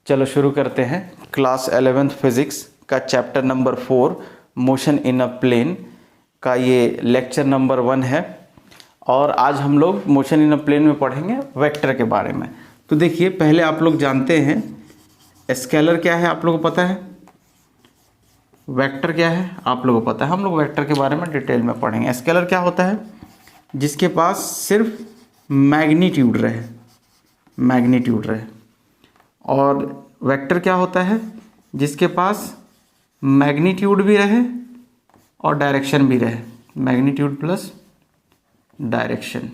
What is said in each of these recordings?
चलो शुरू करते हैं। क्लास 11th फिज़िक्स का chapter number 4 motion in a plane का ये लेक्चर नंबर 1 है। और आज हम लोग मोशन इन अ प्लेन में पढ़ेंगे वेक्टर के बारे में। तो देखिए, पहले आप लोग जानते हैं स्केलर क्या है, आप लोगों को पता है। वेक्टर क्या है आप लोगों को पता है। हम लोग वेक्टर के बारे में डिटेल में पढ़ेंगे। स्केलर क्या होता है? जिसके पास सिर्फ मैग्नीट्यूड रहे। और वेक्टर क्या होता है? जिसके पास मैग्नीट्यूड भी रहे और डायरेक्शन भी रहे। Magnitude plus direction.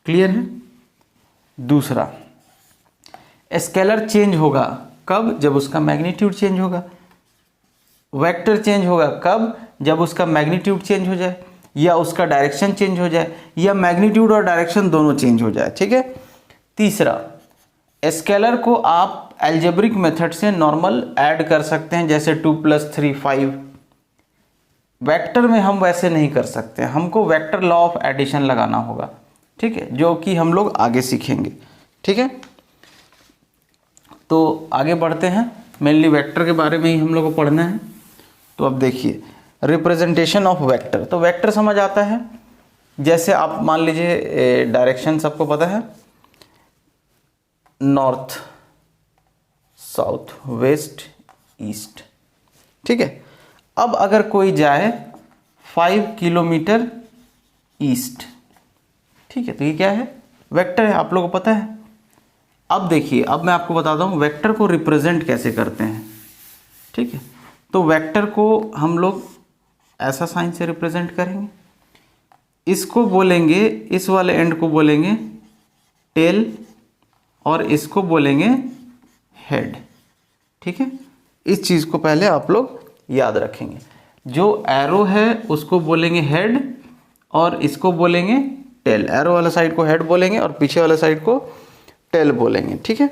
क्लियर है? दूसरा, स्केलर चेंज होगा कब? जब उसका मैग्नीट्यूड चेंज होगा। वेक्टर चेंज होगा कब? जब उसका मैग्नीट्यूड चेंज हो जाए या उसका डायरेक्शन चेंज हो जाए या मैग्नीट्यूड और डायरेक्शन दोनों चेंज हो जाए। ठीक है। तीसरा, स्केलर को आप अलजेब्रिक मेथड से नॉर्मल ऐड कर सकते हैं, जैसे 2 + 3 5। वेक्टर में हम वैसे नहीं कर सकते, हमको वेक्टर लॉ ऑफ एडिशन लगाना होगा। ठीक है, जो कि हम लोग आगे सीखेंगे। ठीक है, तो आगे बढ़ते हैं। मेनली वेक्टर के बारे में ही हम लोग को पढ़ना है। तो अब देखिए, रिप्रेजेंटेशन ऑफ वेक्टर। तो वेक्टर समझ आता है, जैसे आप मान लीजिए डायरेक्शन सबको पता है, नॉर्थ, साउथ, वेस्ट, ईस्ट। ठीक है। अब अगर कोई जाए 5 किलोमीटर ईस्ट, ठीक है, तो ये क्या है? वेक्टर है, आप लोगों को पता है। अब देखिए, अब मैं आपको बताता हूँ वेक्टर को रिप्रेजेंट कैसे करते हैं। ठीक है, तो वेक्टर को हम लोग ऐसा साइन से रिप्रेजेंट करेंगे। इसको बोलेंगे, इस वाले एंड को बोलेंगे टेल और इसको बोलेंगे हेड। ठीक है, इस चीज़ को पहले आप लोग याद रखेंगे। जो एरो है उसको बोलेंगे हेड और इसको बोलेंगे टेल। एरो वाला साइड को हेड बोलेंगे और पीछे वाला साइड को टेल बोलेंगे। ठीक है,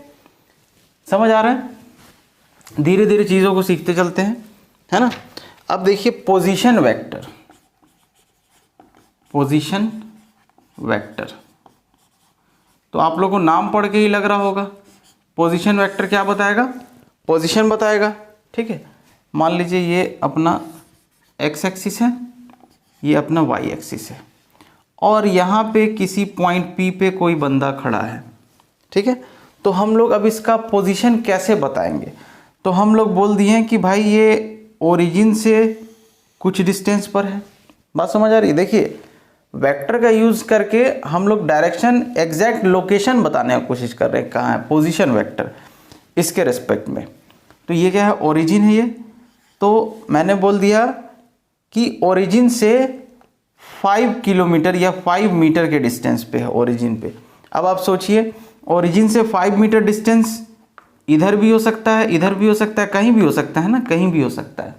समझ आ रहा है? धीरे धीरे चीज़ों को सीखते चलते हैं, है ना। अब देखिए, पोजीशन वेक्टर। तो आप लोगों को नाम पढ़ के ही लग रहा होगा, पोजीशन वेक्टर क्या बताएगा? पोजीशन बताएगा। ठीक है, मान लीजिए ये अपना एक्स एक्सिस है, ये अपना वाई एक्सिस है, और यहाँ पे किसी पॉइंट पी पे कोई बंदा खड़ा है। ठीक है, तो हम लोग अब इसका पोजीशन कैसे बताएंगे? तो हम लोग बोल दिए कि भाई ये ओरिजिन से कुछ डिस्टेंस पर है। बात समझ आ रही है? देखिए, वेक्टर का यूज़ करके हम लोग डायरेक्शन, एग्जैक्ट लोकेशन बताने की कोशिश कर रहे हैं, कहाँ है पोजीशन वेक्टर इसके रेस्पेक्ट में। तो ये क्या है? ओरिजिन है ये। तो मैंने बोल दिया कि ओरिजिन से 5 किलोमीटर या 5 मीटर के डिस्टेंस पे है ओरिजिन पे। अब आप सोचिए, ओरिजिन से 5 मीटर डिस्टेंस इधर भी हो सकता है, इधर भी हो सकता है, कहीं भी हो सकता है ना, कहीं भी हो सकता है।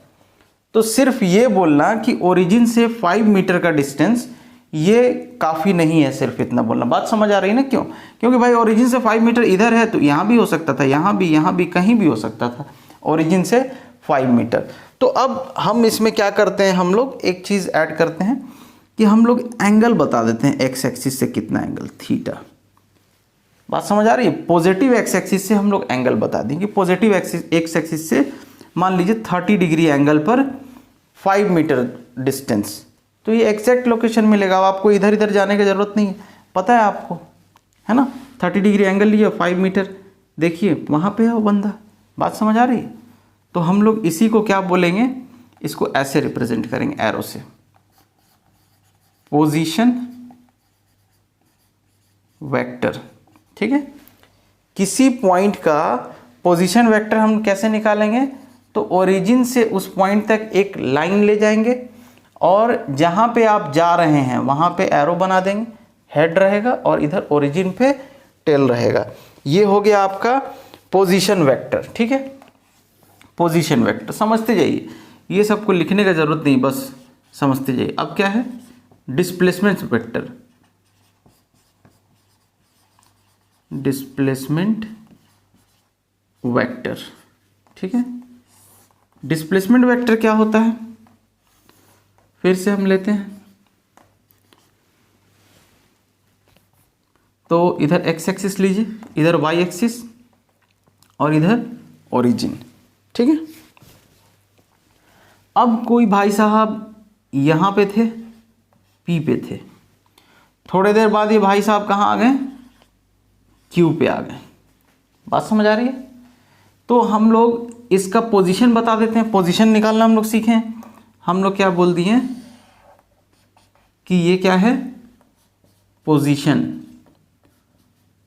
तो सिर्फ ये बोलना कि ओरिजिन से 5 मीटर का डिस्टेंस, ये काफ़ी नहीं है सिर्फ इतना बोलना। बात समझ आ रही है ना? क्यों? क्योंकि भाई ओरिजिन से 5 मीटर इधर है, तो यहाँ भी हो सकता था, यहाँ भी, कहीं भी हो सकता था ओरिजिन से 5 मीटर। तो अब हम इसमें क्या करते हैं, हम लोग एक चीज़ ऐड करते हैं कि हम लोग एंगल बता देते हैं एक्स एक्सिस से कितना एंगल, थीटा। बात समझ आ रही है? पॉजिटिव एक्स एक्सिस से हम लोग एंगल बता देंगे। पॉजिटिव एक्स एक्सिस से मान लीजिए 30 डिग्री एंगल पर 5 मीटर डिस्टेंस, तो ये एग्जैक्ट लोकेशन मिलेगा। अब आपको इधर इधर जाने की ज़रूरत नहीं है, पता है आपको, है ना। 30 डिग्री एंगल लिया, 5 मीटर, देखिए वहाँ पे है वो बंदा। बात समझ आ रही है? तो हम लोग इसी को क्या बोलेंगे, इसको ऐसे रिप्रेजेंट करेंगे एरो से, पोजीशन वेक्टर। ठीक है, किसी पॉइंट का पोजीशन वेक्टर हम कैसे निकालेंगे? तो ओरिजिन से उस पॉइंट तक एक लाइन ले जाएंगे और जहाँ पे आप जा रहे हैं वहाँ पे एरो बना देंगे, हेड रहेगा और इधर ओरिजिन पे टेल रहेगा। ये हो गया आपका पोजीशन वेक्टर। ठीक है, पोजीशन वेक्टर समझते जाइए, ये सबको लिखने का ज़रूरत नहीं, बस समझते जाइए। अब क्या है? Displacement vector. Displacement vector. ठीक है, डिस्प्लेसमेंट वेक्टर क्या होता है? फिर से हम लेते हैं। तो इधर एक्स एक्सिस लीजिए, इधर वाई एक्सिस, और इधर ओरिजिन। ठीक है, अब कोई भाई साहब यहाँ पे थे, P पे थे, थोड़ी देर बाद ये भाई साहब कहाँ आ गए, Q पे आ गए। बात समझ आ रही है? तो हम लोग इसका पोजीशन बता देते हैं, पोजीशन निकालना हम लोग सीखे हैं। हम लोग क्या बोल दिए कि ये क्या है, position,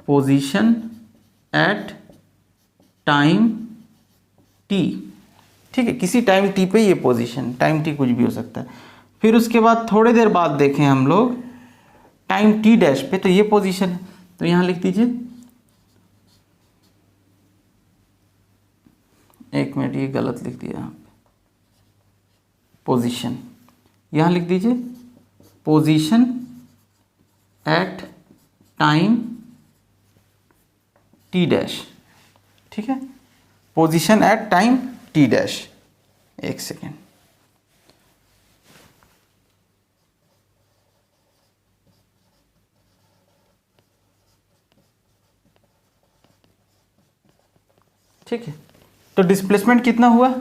position at time t। ठीक है, किसी टाइम t पे ये पोजीशन, टाइम t कुछ भी हो सकता है। फिर उसके बाद थोड़ी देर बाद देखें हम लोग टाइम t डैश पे, तो ये पोजीशन है, तो यहां लिख दीजिए, एक मिनट ये गलत लिख दिया यहाँ पे, पोजीशन, यहां लिख दीजिए position at time t dash. ठीक है, position at time t dash. एक सेकेंड, ठीक है, तो डिस्प्लेसमेंट कितना हुआ,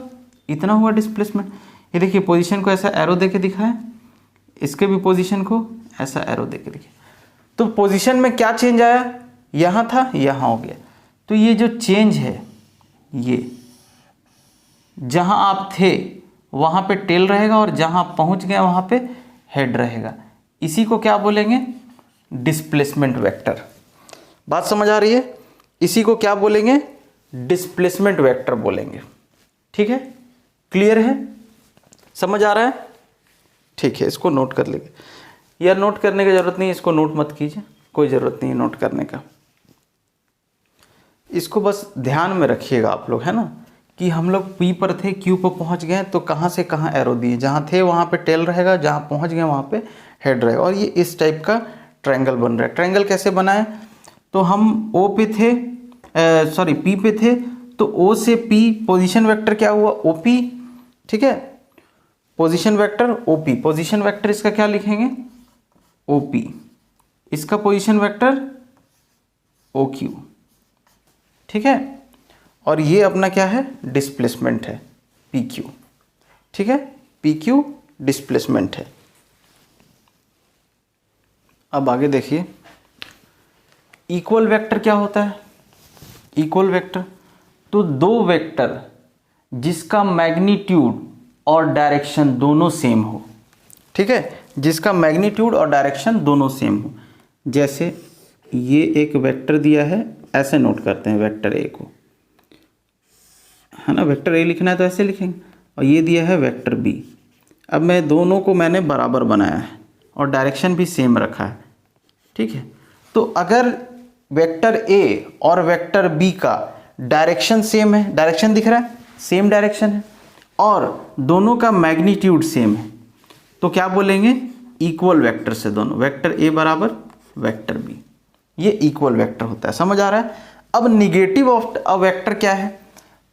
इतना हुआ डिस्प्लेसमेंट। ये देखिए पोजीशन को ऐसा एरो देके दिखाएं, इसके भी पोजीशन को ऐसा एरो देके दिखाएं, तो पोजीशन में क्या चेंज आया, यहाँ था यहाँ हो गया। तो ये जो चेंज है, ये जहाँ आप थे वहाँ पे टेल रहेगा और जहाँ पहुँच गए वहाँ पे हेड रहेगा। इसी को क्या बोलेंगे, डिस्प्लेसमेंट वेक्टर। बात समझ आ रही है? इसी को क्या बोलेंगे, डिस्प्लेसमेंट वेक्टर बोलेंगे। ठीक है, क्लियर है, समझ आ रहा है? ठीक है, इसको नोट कर लेंगे। यार नोट करने की ज़रूरत नहीं है, इसको नोट मत कीजिए, कोई ज़रूरत नहीं है नोट करने का। इसको बस ध्यान में रखिएगा आप लोग, है ना, कि हम लोग P पर थे, Q पर पहुंच गए, तो कहाँ से कहाँ एरो दिए, जहाँ थे वहाँ पे टेल रहेगा, जहाँ पहुँच गए वहाँ पे हेड रहेगा। और ये इस टाइप का ट्रायंगल बन रहा है। ट्रायंगल कैसे बनाए, तो हम O पे थे, सॉरी P पे थे, तो O से P पोजीशन वेक्टर क्या हुआ, OP। ठीक है, position vector OP, position vector इसका क्या लिखेंगे, OP, इसका पोजीशन वेक्टर OQ। ठीक है, और ये अपना क्या है, डिस्प्लेसमेंट है, PQ। ठीक है, PQ डिस्प्लेसमेंट है। अब आगे देखिए, इक्वल वेक्टर क्या होता है, इक्वल वेक्टर, तो दो वेक्टर जिसका मैग्नीट्यूड और डायरेक्शन दोनों सेम हो। ठीक है, जिसका मैग्नीट्यूड और डायरेक्शन दोनों सेम हो। जैसे ये एक वेक्टर दिया है, ऐसे नोट करते हैं वेक्टर ए को, है ना, वेक्टर ए लिखना है तो ऐसे लिखेंगे, और ये दिया है वेक्टर बी। अब मैं दोनों को मैंने बराबर बनाया है और डायरेक्शन भी सेम रखा है। ठीक है, तो अगर वेक्टर ए और वेक्टर बी का डायरेक्शन सेम है, डायरेक्शन दिख रहा है, सेम डायरेक्शन है, और दोनों का मैग्नीट्यूड सेम है, तो क्या बोलेंगे, इक्वल वेक्टर से दोनों, वेक्टर ए बराबर वेक्टर बी, ये इक्वल वेक्टर होता है। समझ आ रहा है? अब निगेटिव ऑफ अ वेक्टर क्या है,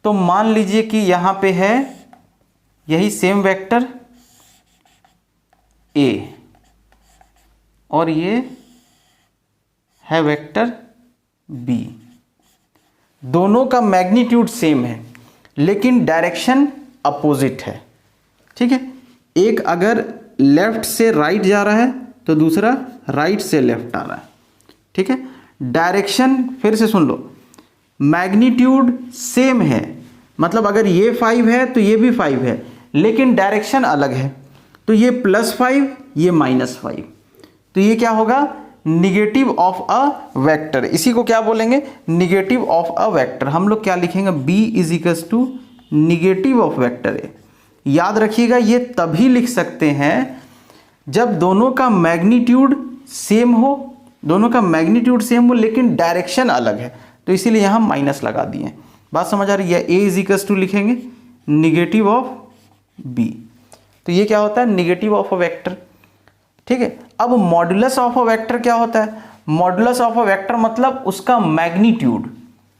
तो मान लीजिए कि यहां पे है यही सेम वेक्टर ए और ये है वेक्टर बी, दोनों का मैग्नीट्यूड सेम है लेकिन डायरेक्शन अपोजिट है। ठीक है, एक अगर लेफ्ट से राइट जा रहा है तो दूसरा राइट से लेफ्ट आ रहा है। ठीक है, डायरेक्शन फिर से सुन लो, मैग्नीट्यूड सेम है, मतलब अगर ये 5 है तो ये भी 5 है, लेकिन डायरेक्शन अलग है, तो ये +5 ये -5, तो ये क्या होगा, निगेटिव ऑफ अ वेक्टर। इसी को क्या बोलेंगे, निगेटिव ऑफ अ वेक्टर। हम लोग क्या लिखेंगे, B = निगेटिव ऑफ वेक्टर ए। याद रखिएगा, ये तभी लिख सकते हैं जब दोनों का मैग्नीट्यूड सेम हो, दोनों का मैग्नीट्यूड सेम हो लेकिन डायरेक्शन अलग है, तो इसीलिए यहाँ माइनस लगा दिए। बात समझ आ रही है? A = लिखेंगे निगेटिव ऑफ B, तो ये क्या होता है, निगेटिव ऑफ अ वेक्टर। ठीक है, अब मॉडुलस ऑफ अ वेक्टर क्या होता है, मॉडुलस ऑफ अ वेक्टर मतलब उसका मैग्नीट्यूड,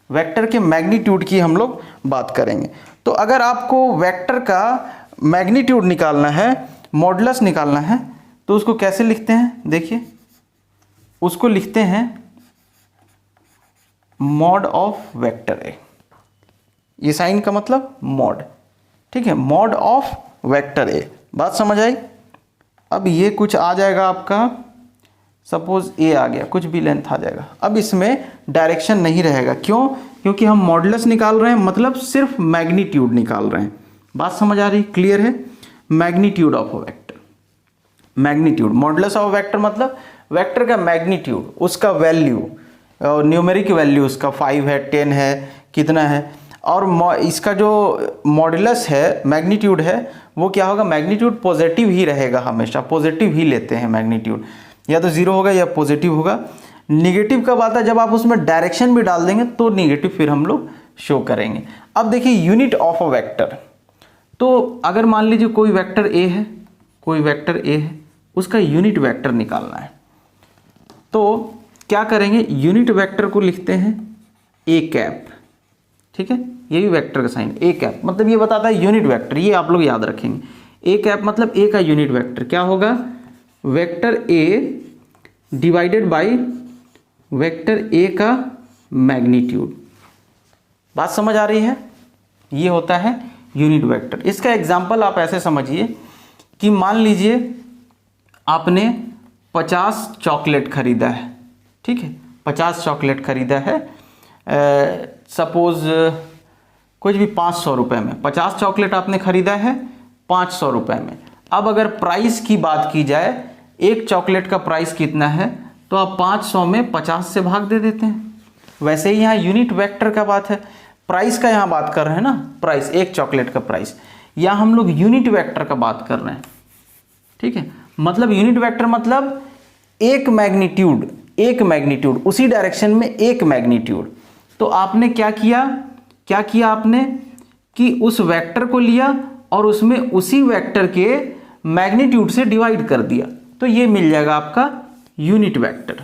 वेक्टर के मैग्नीट्यूड की हम लोग बात करेंगे। तो अगर आपको वेक्टर का मैग्नीट्यूड निकालना है, मॉडुलस निकालना है, तो उसको कैसे लिखते हैं, देखिए उसको लिखते हैं मॉड ऑफ वेक्टर ए। ये साइन का मतलब मॉड, ठीक है, मॉड ऑफ वेक्टर ए। बात समझ आई। अब ये कुछ आ जाएगा आपका, सपोज ए आ गया, कुछ भी लेंथ आ जाएगा। अब इसमें डायरेक्शन नहीं रहेगा, क्यों? क्योंकि हम मॉडुलस निकाल रहे हैं, मतलब सिर्फ मैग्नीट्यूड निकाल रहे हैं। बात समझ आ रही, क्लियर है? Magnitude of a vector, magnitude, modulus of vector मतलब वेक्टर का मैग्नीट्यूड, उसका वैल्यू, न्यूमेरिक वैल्यू उसका 5 है, 10 है, कितना है। और इसका जो मॉडुलस है, मैग्नीट्यूड है, वो क्या होगा? मैग्नीट्यूड पॉजिटिव ही रहेगा, हमेशा पॉजिटिव ही लेते हैं मैग्नीट्यूड, या तो जीरो होगा या पॉजिटिव होगा। निगेटिव कब आता है? जब आप उसमें डायरेक्शन भी डाल देंगे तो निगेटिव फिर हम लोग शो करेंगे। अब देखिए यूनिट ऑफ अ वेक्टर, तो अगर मान लीजिए कोई वेक्टर ए है, कोई वेक्टर ए है, उसका यूनिट वेक्टर निकालना है, तो क्या करेंगे? यूनिट वेक्टर को लिखते हैं ए कैप, ठीक है, ये भी वेक्टर का साइन ए कैप, मतलब ये बताता है यूनिट वेक्टर, ये आप लोग याद रखेंगे। ए कैप मतलब ए का यूनिट वेक्टर क्या होगा? Vector A divided by vector A का मैग्नीट्यूड। बात समझ आ रही है? ये होता है यूनिट वेक्टर। इसका एग्जांपल आप ऐसे समझिए कि मान लीजिए आपने 50 चॉकलेट खरीदा है, ठीक है, 50 चॉकलेट खरीदा है, सपोज कुछ भी 500 रुपये में, 50 चॉकलेट आपने खरीदा है 500 रुपये में। अब अगर प्राइस की बात की जाए, एक चॉकलेट का प्राइस कितना है, तो आप 500 में 50 से भाग दे देते हैं। वैसे ही यहाँ यूनिट वेक्टर का बात है, प्राइस का यहाँ बात कर रहे हैं ना, प्राइस, एक चॉकलेट का प्राइस, या हम लोग यूनिट वेक्टर का बात कर रहे हैं, ठीक है। मतलब यूनिट वेक्टर मतलब एक मैग्नीट्यूड, एक मैग्नीट्यूड, उसी डायरेक्शन में एक मैग्नीट्यूड। तो आपने क्या किया आपने कि उस वेक्टर को लिया और उसमें उसी वेक्टर के मैग्नीट्यूड से डिवाइड कर दिया, तो ये मिल जाएगा आपका यूनिट वेक्टर,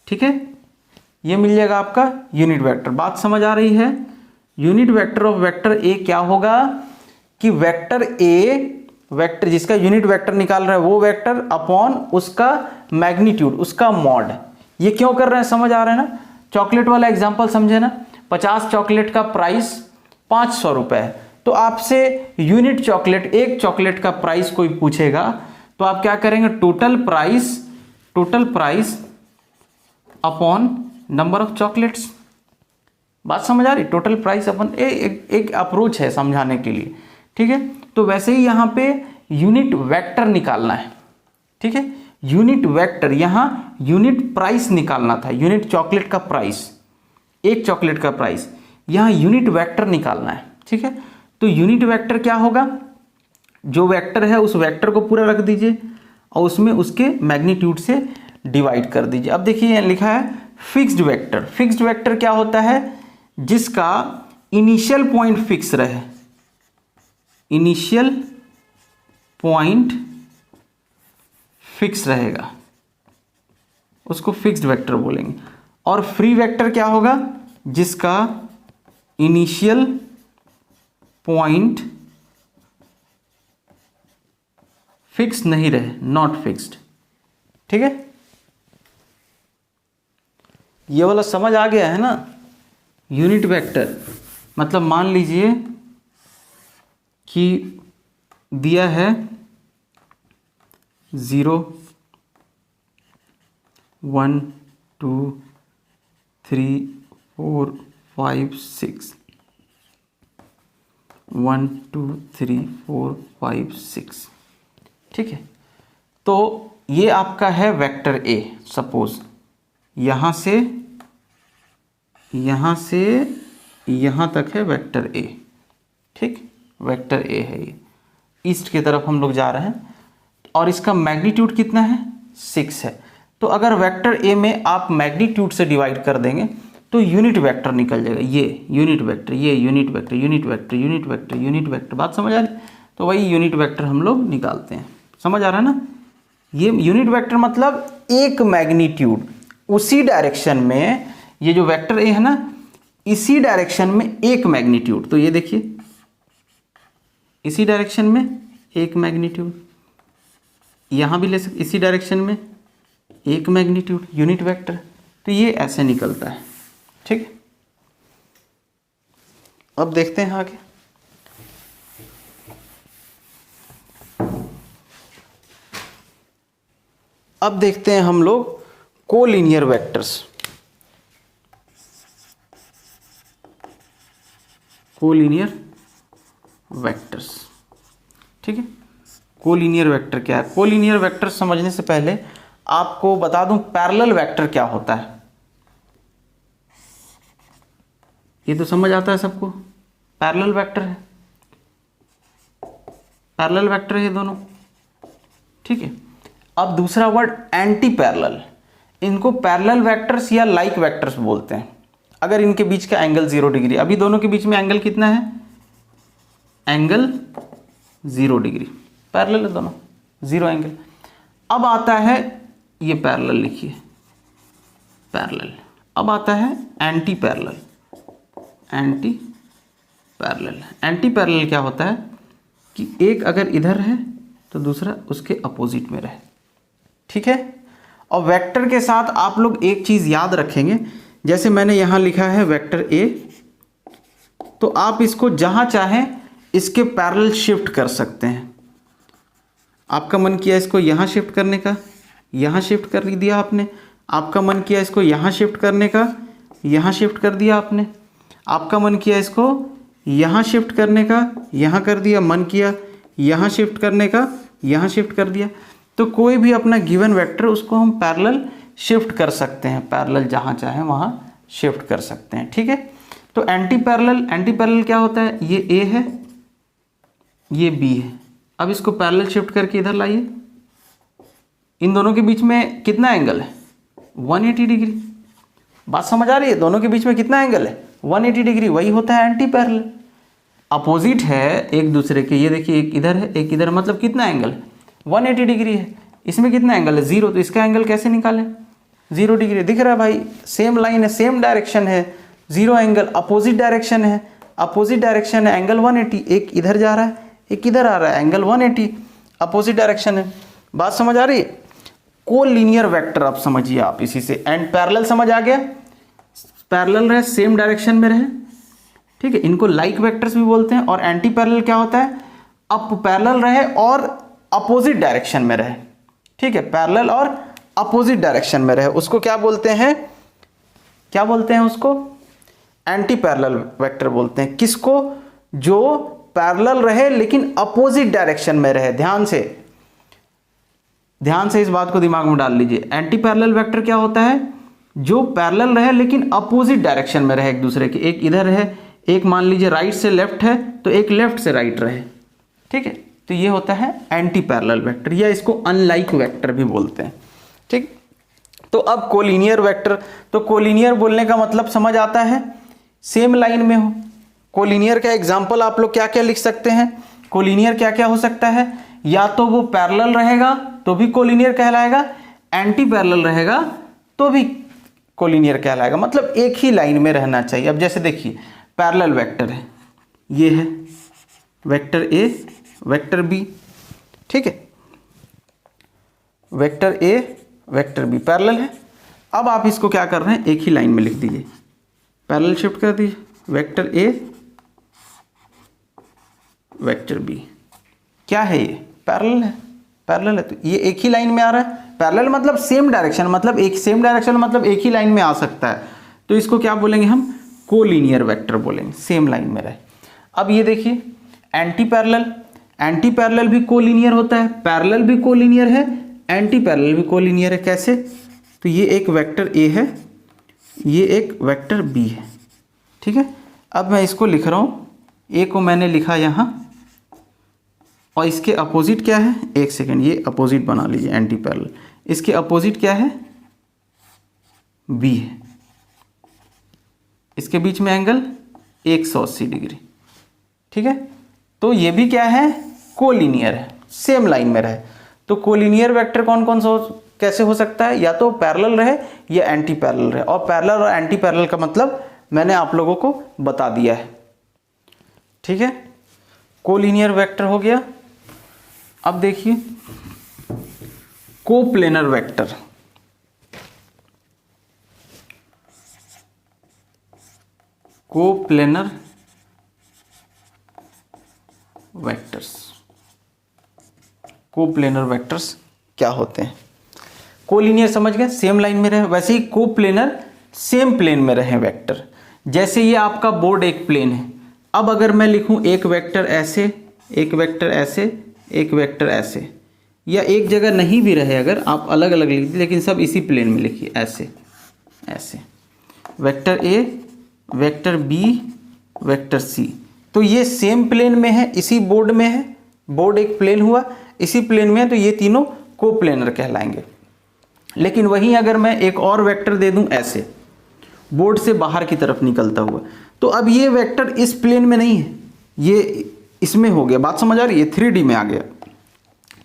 ठीक है, ये मिल जाएगा आपका यूनिट वेक्टर। बात समझ आ रही है? यूनिट वेक्टर ऑफ वेक्टर ए क्या होगा कि वेक्टर ए, वेक्टर जिसका यूनिट वेक्टर निकाल रहा है वो वेक्टर अपॉन उसका मैग्नीट्यूड, उसका मॉड। ये क्यों कर रहे हैं, समझ आ रहा है ना? चॉकलेट वाला एग्जांपल समझे ना, 50 चॉकलेट का प्राइस 500 रुपये है, तो आपसे यूनिट चॉकलेट, एक चॉकलेट का प्राइस कोई पूछेगा तो आप क्या करेंगे? Total price upon number of chocolates. बात समझ आ रही? टोटल प्राइस अपन एक अप्रोच है समझाने के लिए, ठीक है। तो वैसे ही यहाँ पे यूनिट वेक्टर निकालना है, ठीक है, यूनिट वेक्टर, यहाँ यूनिट प्राइस निकालना था, यूनिट चॉकलेट का प्राइस, एक चॉकलेट का प्राइस, यहाँ यूनिट वेक्टर निकालना है, ठीक है। तो यूनिट वेक्टर क्या होगा? जो वेक्टर है उस वेक्टर को पूरा रख दीजिए और उसमें उसके मैग्नीट्यूड से डिवाइड कर दीजिए। अब देखिए लिखा है फिक्स्ड वेक्टर। फिक्स्ड वेक्टर क्या होता है? जिसका इनिशियल पॉइंट फिक्स रहे, इनिशियल पॉइंट फिक्स रहेगा, उसको फिक्स्ड वेक्टर बोलेंगे। और फ्री वेक्टर क्या होगा? जिसका इनिशियल पॉइंट फिक्स नहीं रहे, नॉट फिक्स्ड, ठीक है। ये वाला समझ आ गया है ना? यूनिट वेक्टर मतलब मान लीजिए कि दिया है 0 1 2 3 4 5 6, 1 2 3 4 5 6, ठीक है। तो ये आपका है वेक्टर ए, सपोज यहाँ से यहाँ तक है वेक्टर ए, ठीक, वेक्टर ए है ये, ईस्ट की तरफ हम लोग जा रहे हैं और इसका मैग्नीट्यूड कितना है? 6 है। तो अगर वेक्टर ए में आप मैग्नीट्यूड से डिवाइड कर देंगे तो यूनिट वेक्टर निकल जाएगा, ये यूनिट वेक्टर, ये unit vector, unit vector, unit vector, unit vector. बात समझ आ रही? तो वही यूनिट वेक्टर हम लोग निकालते हैं, समझ आ रहा है ना? ये यूनिट वेक्टर मतलब एक मैग्नीट्यूड, उसी डायरेक्शन में, ये जो वेक्टर ए है ना, इसी डायरेक्शन में एक मैग्नीट्यूड। तो ये देखिए इसी डायरेक्शन में एक मैग्नीट्यूड, यहां भी ले सकते, इसी डायरेक्शन में एक मैग्नीट्यूड, यूनिट वेक्टर। तो ये ऐसे निकलता है, ठीक। अब देखते हैं आगे। अब देखते हैं हम लोग कोलिनियर वेक्टर्स। कोलिनियर वेक्टर्स, ठीक है। कोलिनियर वेक्टर क्या है? कोलिनियर वेक्टर समझने से पहले आपको बता दूं पैरेलल वेक्टर क्या होता है। ये तो समझ आता है सबको, पैरेलल वेक्टर है, पैरेलल वेक्टर है ये दोनों, ठीक है। अब दूसरा वर्ड एंटी पैरेलल, इनको पैरेलल वेक्टर्स या लाइक वेक्टर्स बोलते हैं अगर इनके बीच का एंगल 0 डिग्री। अभी दोनों के बीच में एंगल कितना है? एंगल 0 डिग्री, पैरेलल है दोनों, 0 एंगल। अब आता है ये पैरेलल, लिखिए पैरेलल। अब आता है anti parallel. Anti parallel, anti parallel क्या होता है कि एक अगर इधर है तो दूसरा उसके अपोजिट में रहे, ठीक है। और वेक्टर के साथ आप लोग एक चीज याद रखेंगे, जैसे मैंने यहां लिखा है वेक्टर ए, तो आप इसको जहां चाहें इसके पैरेलल शिफ्ट कर सकते हैं। आपका मन किया इसको यहां शिफ्ट करने का, यहां शिफ्ट कर दिया आपने। आपका मन किया इसको यहां शिफ्ट करने का, यहां शिफ्ट कर दिया आपने। आपका मन किया इसको यहां शिफ्ट करने का, यहां कर दिया। मन किया यहां शिफ्ट करने का, यहां शिफ्ट कर दिया। तो कोई भी अपना गिवन वेक्टर उसको हम पैरेलल शिफ्ट कर सकते हैं, पैरेलल जहां चाहे वहां शिफ्ट कर सकते हैं, ठीक है। तो एंटी पैरेलल, एंटी पैरेलल क्या होता है? ये ए है, ये बी है। अब इसको पैरेलल शिफ्ट करके इधर लाइए। इन दोनों के बीच में कितना एंगल है? 180 डिग्री। बात समझ आ रही है? दोनों के बीच में कितना एंगल है? 180 डिग्री। वही होता है एंटी पैरेलल। अपोजिट है एक दूसरे के, ये देखिए एक इधर है एक इधर, मतलब कितना एंगल है? 180 डिग्री है। इसमें कितना एंगल है? 0। तो इसका एंगल कैसे निकालें? 0 डिग्री। दिख रहा है भाई, सेम लाइन है, सेम डायरेक्शन है, 0 एंगल, अपोजिट डायरेक्शन है, अपोजिट डायरेक्शन है, एंगल 180। एक इधर जा रहा है एक इधर आ रहा है, एंगल 180, अपोजिट डायरेक्शन है। बात समझ आ रही है? कोलिनियर वेक्टर आप समझिए आप इसी से। एंड पैरेलल समझ आ गया, पैरेलल रहे, सेम डायरेक्शन में रहे, ठीक है। इनको लाइक वेक्टर्स भी बोलते हैं। और एंटी पैरेलल क्या होता है? अप पैरेलल रहे और अपोजिट डायरेक्शन में रहे, ठीक है। पैरेलल और अपोजिट डायरेक्शन में रहे, उसको क्या बोलते हैं? क्या बोलते हैं उसको? एंटी पैरेलल वेक्टर बोलते हैं। किसको? जो पैरेलल रहे लेकिन अपोजिट डायरेक्शन में रहे। ध्यान से इस बात को दिमाग में डाल लीजिए। एंटी पैरेलल वेक्टर क्या होता है? जो पैरेलल रहे लेकिन अपोजिट डायरेक्शन में रहे एक दूसरे के। एक इधर है, एक मान लीजिए राइट से लेफ्ट है, तो एक लेफ्ट से राइट रहे, ठीक है। तो ये होता है एंटी पैरेलल वेक्टर, या इसको अनलाइक वेक्टर भी बोलते हैं, ठीक। तो अब कोलिनियर वेक्टर, तो कोलिनियर बोलने का मतलब समझ आता है, सेम लाइन में हो। कोलिनियर का एग्जाम्पल आप लोग क्या क्या लिख सकते हैं? कोलिनियर क्या क्या हो सकता है? या तो वो पैरेलल रहेगा तो भी कोलिनियर कहलाएगा, एंटी पैरेलल रहेगा तो भी कोलिनियर कहलाएगा, मतलब एक ही लाइन में रहना चाहिए। अब जैसे देखिए पैरेलल वेक्टर है, ये है वेक्टर ए, वेक्टर बी, ठीक है। Vector A, vector B parallel है। अब आप इसको क्या कर रहे हैं? एक ही लाइन में लिख दीजिए, पैरेलल शिफ्ट कर दीजिए। वेक्टर ए, वेक्टर बी, क्या है ये? पैरेलल है, पैरेलल है, तो ये एक ही लाइन में आ रहा है। पैरेलल मतलब सेम डायरेक्शन, मतलब एक सेम डायरेक्शन, मतलब एक ही लाइन में आ सकता है, तो इसको क्या बोलेंगे हम? कोलिनियर वेक्टर बोलेंगे, सेम लाइन में रहे। अब ये देखिए एंटी पैरेलल, एंटी पैरेलल भी कोलिनियर होता है, पैरेलल भी कोलिनियर है, एंटी पैरेलल भी कोलिनियर है। कैसे? तो ये एक वेक्टर ए है, ये एक वेक्टर बी है, ठीक है। अब मैं इसको लिख रहा हूँ, ए को मैंने लिखा यहाँ, और इसके अपोजिट क्या है? एक सेकेंड, ये अपोजिट बना लीजिए, एंटी पैरेलल। इसके अपोजिट क्या है? बी है। इसके बीच में एंगल 180 डिग्री, ठीक है। तो ये भी क्या है? कोलिनियर है, सेम लाइन में रहे। तो कोलिनियर वेक्टर कौन कौन सा कैसे हो सकता है? या तो पैरेलल रहे या एंटी पैरेलल रहे। और पैरेलल और एंटी पैरेलल का मतलब मैंने आप लोगों को बता दिया है, ठीक है। कोलिनियर वेक्टर हो गया। अब देखिए coplanar vector. Coplanar vectors. Coplanar vectors क्या होते हैं? कोलिनियर समझ गए, सेम लाइन में रहे, वैसे ही कोप्लेनर सेम प्लेन में रहे वेक्टर। जैसे ये आपका बोर्ड एक प्लेन है, अब अगर मैं लिखूं एक वेक्टर ऐसे, एक वेक्टर ऐसे, एक वेक्टर ऐसे, या एक जगह नहीं भी रहे अगर आप अलग अलग लिख दीजिए, लेकिन सब इसी प्लेन में लिखिए, ऐसे ऐसे, vector A, vector B, vector C, तो ये सेम प्लेन में है, इसी बोर्ड में है, बोर्ड एक प्लेन हुआ, इसी प्लेन में है, तो ये तीनों कोप्लेनर कहलाएंगे। लेकिन वहीं अगर मैं एक और वेक्टर दे दूं ऐसे, बोर्ड से बाहर की तरफ निकलता हुआ, तो अब ये वेक्टर इस प्लेन में नहीं है, ये इसमें हो गया, बात समझ आ रही है? 3D में आ गया,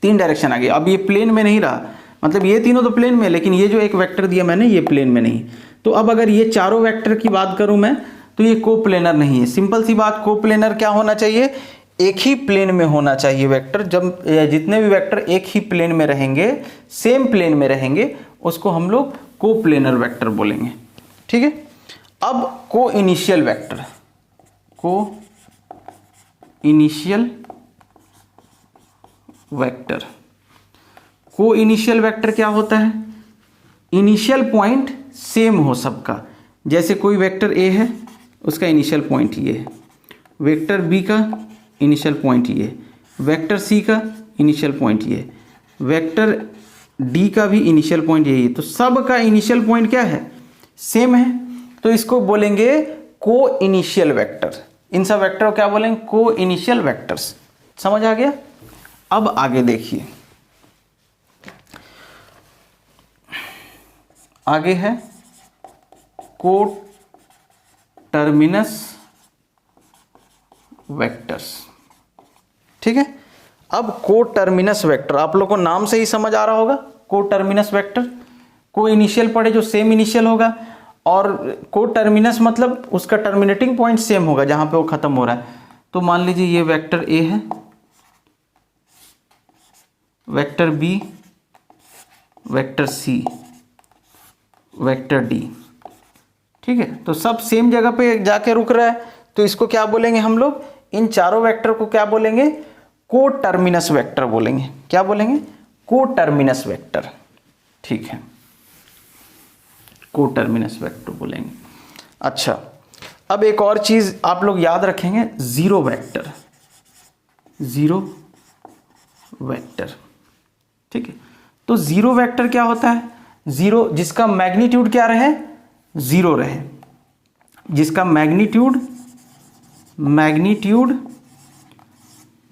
3 डायरेक्शन आ गया, अब ये प्लेन में नहीं रहा, मतलब ये तीनों तो प्लेन में, लेकिन ये जो एक वेक्टर दिया मैंने ये प्लेन में नहीं। तो अब अगर ये चारों वेक्टर की बात करूं मैं, तो ये कोप्लेनर नहीं है। सिंपल सी बात, कोप्लेनर क्या होना चाहिए? एक ही प्लेन में होना चाहिए वेक्टर। जब जितने भी वेक्टर एक ही प्लेन में रहेंगे, सेम प्लेन में रहेंगे, उसको हम लोग कोप्लेनर वेक्टर बोलेंगे। ठीक है। अब को इनिशियल वेक्टर, को इनिशियल वेक्टर, को इनिशियल वेक्टर क्या होता है? इनिशियल पॉइंट सेम हो सबका। जैसे कोई वेक्टर ए है, उसका इनिशियल पॉइंट ये है, वेक्टर बी का इनिशियल पॉइंट ये, वेक्टर सी का इनिशियल पॉइंट ये, वेक्टर डी का भी इनिशियल पॉइंट यही है, तो सब का इनिशियल पॉइंट क्या है? सेम है, तो इसको बोलेंगे को इनिशियल वेक्टर। इन सब वेक्टर को क्या बोलेंगे? को इनिशियल वेक्टर्स। समझ आ गया? अब आगे देखिए, आगे है को टर्मिनस वेक्टर्स। ठीक है। अब को टर्मिनस वेक्टर आप लोग को नाम से ही समझ आ रहा होगा, को टर्मिनस वेक्टर, को इनिशियल पढ़े जो सेम इनिशियल होगा, और को टर्मिनस मतलब उसका टर्मिनेटिंग पॉइंट सेम होगा जहां पे वो खत्म हो रहा है। तो मान लीजिए ये वेक्टर ए है, vector B, vector C, vector D. ठीक है, तो सब सेम जगह पे जाके रुक रहा है, तो इसको क्या बोलेंगे हम लोग? इन चारों वेक्टर को क्या बोलेंगे? को टर्मिनस वेक्टर बोलेंगे। क्या बोलेंगे? को टर्मिनस वेक्टर। ठीक है, को टर्मिनस वेक्टर बोलेंगे। अच्छा, अब एक और चीज आप लोग याद रखेंगे, जीरो वेक्टर, जीरो वेक्टर। ठीक है, तो जीरो वेक्टर क्या होता है? जीरो जिसका मैग्नीट्यूड क्या रहे? जीरो रहे, जिसका मैग्नीट्यूड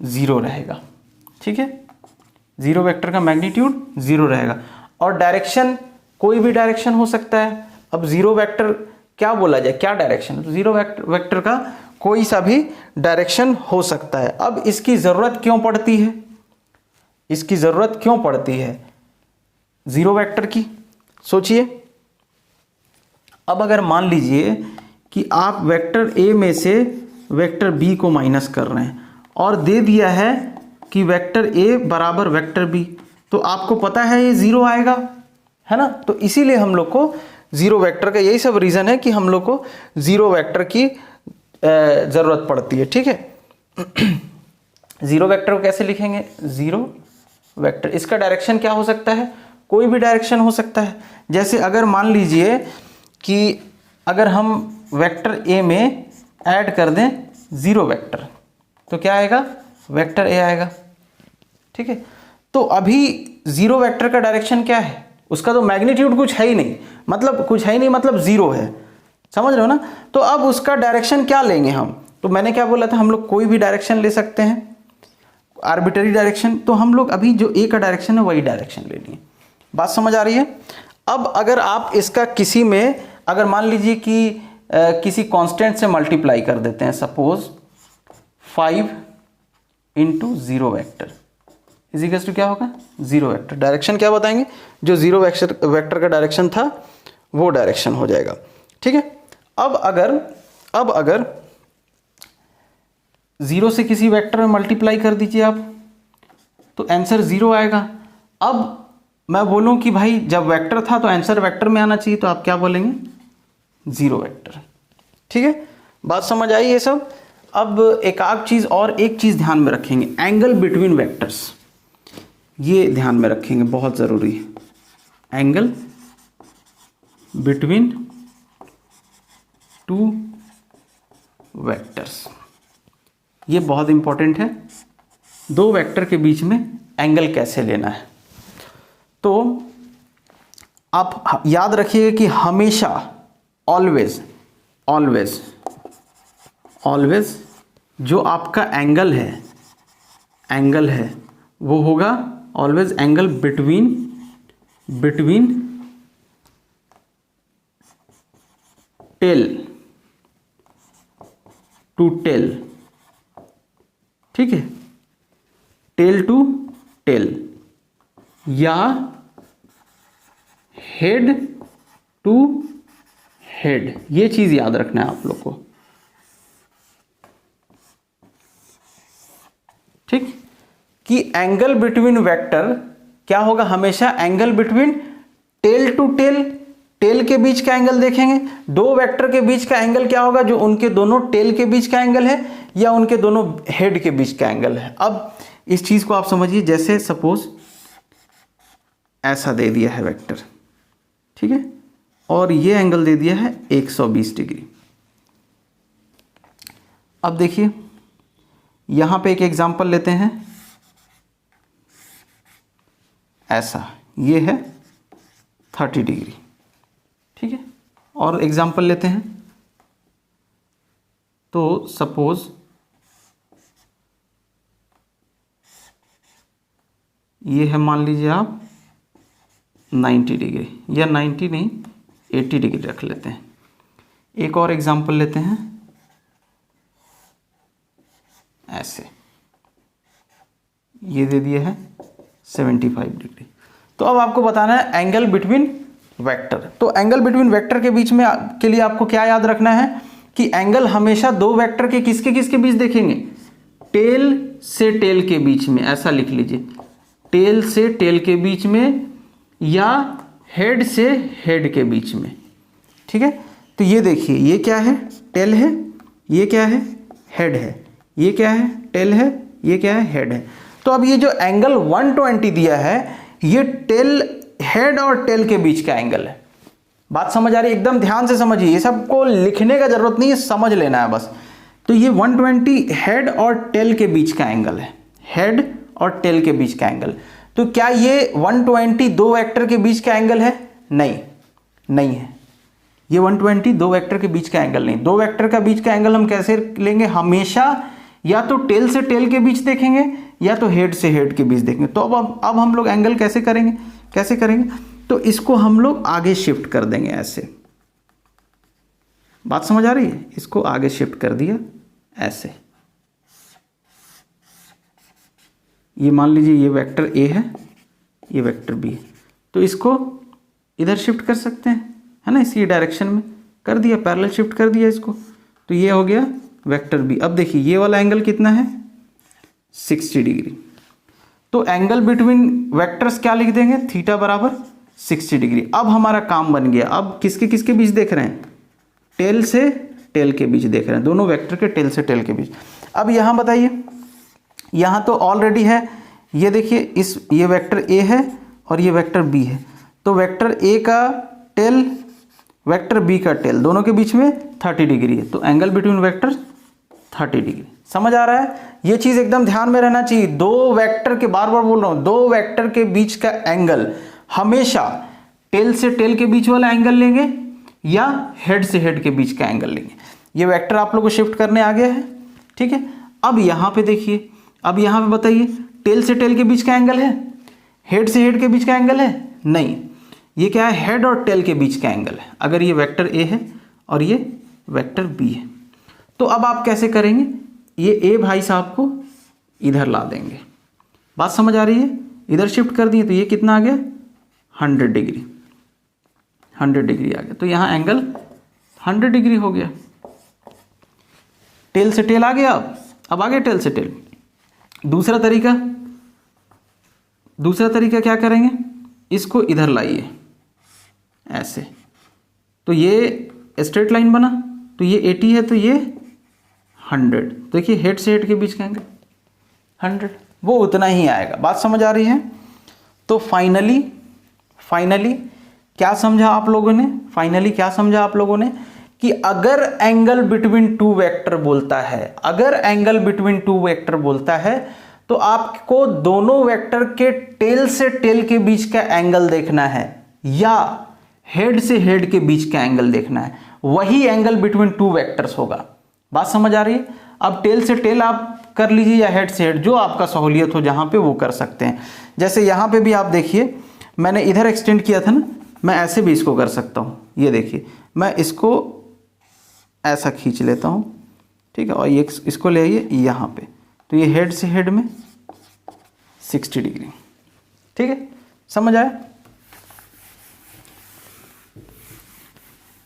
जीरो रहेगा। ठीक है, जीरो वेक्टर का मैग्नीट्यूड जीरो रहेगा, और डायरेक्शन कोई भी डायरेक्शन हो सकता है। अब जीरो वेक्टर क्या बोला जाए, क्या डायरेक्शन? तो जीरो वेक्टर का कोई सा भी डायरेक्शन हो सकता है। अब इसकी जरूरत क्यों पड़ती है? इसकी जरूरत क्यों पड़ती है जीरो वेक्टर की? सोचिए। अब अगर मान लीजिए कि आप वेक्टर ए में से वेक्टर बी को माइनस कर रहे हैं और दे दिया है कि वेक्टर ए बराबर वेक्टर बी, तो आपको पता है ये जीरो आएगा, है ना? तो इसीलिए हम लोग को जीरो वेक्टर का यही सब रीजन है कि हम लोग को जीरो वेक्टर की जरूरत पड़ती है। ठीक है। जीरो वेक्टर को कैसे लिखेंगे? जीरो वेक्टर, इसका डायरेक्शन क्या हो सकता है? कोई भी डायरेक्शन हो सकता है। जैसे अगर मान लीजिए कि अगर हम वेक्टर ए में ऐड कर दें जीरो वेक्टर, तो क्या आएगा? वेक्टर ए आएगा। ठीक है, तो अभी जीरो वेक्टर का डायरेक्शन क्या है? उसका तो मैग्नीट्यूड कुछ है ही नहीं, मतलब कुछ है ही नहीं, मतलब जीरो है। समझ रहे हो ना? तो अब उसका डायरेक्शन क्या लेंगे हम? तो मैंने क्या बोला था, हम लोग कोई भी डायरेक्शन ले सकते हैं, आर्बिटरी डायरेक्शन। तो हम लोग अभी जो ए का डायरेक्शन है वही डायरेक्शन लेनी है। बात समझ आ रही है? अब अगर आप इसका किसी में, अगर मान लीजिए कि किसी कांस्टेंट से मल्टीप्लाई कर देते हैं, suppose 5 into zero vector is equals to क्या होगा? Zero vector. डायरेक्शन क्या बताएंगे? जो जीरो वेक्टर का डायरेक्शन था वो डायरेक्शन हो जाएगा। ठीक है। अब अगर जीरो से किसी वेक्टर में मल्टीप्लाई कर दीजिए आप, तो आंसर जीरो आएगा। अब मैं बोलूं कि भाई जब वेक्टर था तो आंसर वेक्टर में आना चाहिए, तो आप क्या बोलेंगे? Zero vector. ठीक है, बात समझ आई ये सब? अब एक चीज़ ध्यान में रखेंगे, एंगल बिटवीन वेक्टर्स, ये ध्यान में रखेंगे, बहुत ज़रूरी है। एंगल बिटवीन टू वेक्टर्स, ये बहुत इंपॉर्टेंट है। दो वेक्टर के बीच में एंगल कैसे लेना है, तो आप याद रखिएगा कि हमेशा ऑलवेज जो आपका एंगल है वो होगा always angle between tail to tail, ठीक है, टेल टू टेल या हेड टू हेड, ये चीज याद रखना है आप लोग को, ठीक, कि एंगल बिटवीन वेक्टर क्या होगा, हमेशा angle between tail to tail, tail के बीच का एंगल देखेंगे। दो वेक्टर के बीच का एंगल क्या होगा, जो उनके दोनों टेल के बीच का एंगल है या उनके दोनों हेड के बीच का एंगल है। अब इस चीज को आप समझिए, जैसे सपोज ऐसा दे दिया है वेक्टर, ठीक है, और ये एंगल दे दिया है 120 डिग्री। अब देखिए यहां पे एक एग्जांपल लेते हैं, ऐसा ये है 30 डिग्री, ठीक है, और एग्जांपल लेते हैं, तो सपोज ये है, मान लीजिए आप 90 डिग्री, या 90 नहीं 80 डिग्री रख लेते हैं। एक और एग्जांपल लेते हैं, ऐसे ये दे दिया है 75 डिग्री। तो अब आपको बताना है एंगल बिटवीन वेक्टर। तो एंगल बिटवीन वेक्टर के बीच में के लिए आपको क्या याद रखना है कि एंगल हमेशा दो वेक्टर के किसके बीच देखेंगे, टेल से टेल के बीच में, ऐसा लिख लीजिए, टेल से टेल के बीच में या हेड से हेड के बीच में, ठीक है। तो ये देखिए, ये क्या है, टेल है, ये क्या है, हेड है, ये क्या है, टेल है, ये क्या है, हेड है। तो अब ये जो एंगल 120 दिया है, ये टेल, हेड और टेल के बीच का एंगल है। बात समझ आ रही है? एकदम ध्यान से समझिए, ये सबको लिखने का जरूरत नहीं है, समझ लेना है बस। तो ये 120 हेड और टेल के बीच का एंगल है, हेड और टेल के बीच का एंगल। तो क्या ये 120 दो वेक्टर के बीच का एंगल है? नहीं है, ये 120 दो वेक्टर के बीच का एंगल नहीं। दो वेक्टर का बीच का एंगल हम कैसे लेंगे, हमेशा या तो टेल से टेल के बीच देखेंगे या तो हेड से हेड के बीच देखेंगे। तो अब हम लोग एंगल कैसे करेंगे, तो इसको हम लोग आगे शिफ्ट कर देंगे, ऐसे। बात समझ आ रही है? इसको आगे शिफ्ट कर दिया ऐसे। ये मान लीजिए ये वेक्टर ए है, ये वेक्टर बी है, तो इसको इधर शिफ्ट कर सकते हैं, है ना, इसी डायरेक्शन में कर दिया, पैरेलल शिफ्ट कर दिया इसको। तो ये हो गया वेक्टर बी। अब देखिए ये वाला एंगल कितना है, 60 डिग्री। तो एंगल बिटवीन वेक्टर्स क्या लिख देंगे, थीटा बराबर 60 डिग्री। अब हमारा काम बन गया। अब किसके बीच देख रहे हैं, टेल से टेल के बीच देख रहे हैं, दोनों वेक्टर के टेल से टेल के बीच। अब यहाँ बताइए, यहाँ तो ऑलरेडी है, ये देखिए, ये वेक्टर ए है और ये वेक्टर बी है। तो वेक्टर ए का टेल, वेक्टर बी का टेल, दोनों के बीच में 30 डिग्री है। तो एंगल बिटवीन वेक्टर 30 डिग्री। समझ आ रहा है? ये चीज़ एकदम ध्यान में रहना चाहिए। दो वेक्टर के, बार बार बोल रहा हूँ, दो वेक्टर के बीच का एंगल हमेशा टेल से टेल के बीच वाला एंगल लेंगे या हेड से हेड के बीच का एंगल लेंगे। ये वेक्टर आप लोग को शिफ्ट करने आ गया है, ठीक है। अब यहाँ पे देखिए, अब यहाँ पे बताइए, टेल से टेल के बीच का एंगल है, हेड से हेड के बीच का एंगल है? नहीं, ये क्या है, हेड और टेल के बीच का एंगल है। अगर ये वेक्टर ए है और ये वेक्टर बी है, तो अब आप कैसे करेंगे, ये ए भाई साहब को इधर ला देंगे। बात समझ आ रही है? इधर शिफ्ट कर दिए तो ये कितना आ गया, 100 डिग्री, 100 डिग्री आ गया। तो यहाँ एंगल 100 डिग्री हो गया। टेल से टेल आ गया, अब आ गया टेल से टेल। दूसरा तरीका क्या करेंगे, इसको इधर लाइए ऐसे। तो ये स्ट्रेट लाइन बना, तो ये 80 है तो ये 100। देखिए हेड से हेड के बीच का एंगल 100, वो उतना ही आएगा। बात समझ आ रही है? तो फाइनली क्या समझा आप लोगों ने? फाइनली क्या समझा आप लोगों ने कि अगर एंगल बिटवीन टू वेक्टर बोलता है, अगर एंगल बिटवीन टू वेक्टर बोलता है तो आपको दोनों वेक्टर के टेल से टेल के बीच का एंगल देखना है या हेड से हेड के बीच का एंगल देखना है, वही एंगल बिटवीन टू वेक्टर्स होगा। बात समझ आ रही है? अब टेल से टेल आप कर लीजिए या हेड से हेड, जो आपका सहूलियत हो जहां पे वो कर सकते हैं। जैसे यहां पे भी आप देखिए मैंने इधर एक्सटेंड किया था ना, मैं ऐसे भी इसको कर सकता हूं। ये देखिए मैं इसको ऐसा खींच लेता हूं, ठीक है, और ये इसको ले आइए यहां पे, तो ये हेड से हेड में 60 डिग्री। ठीक है, समझ आया?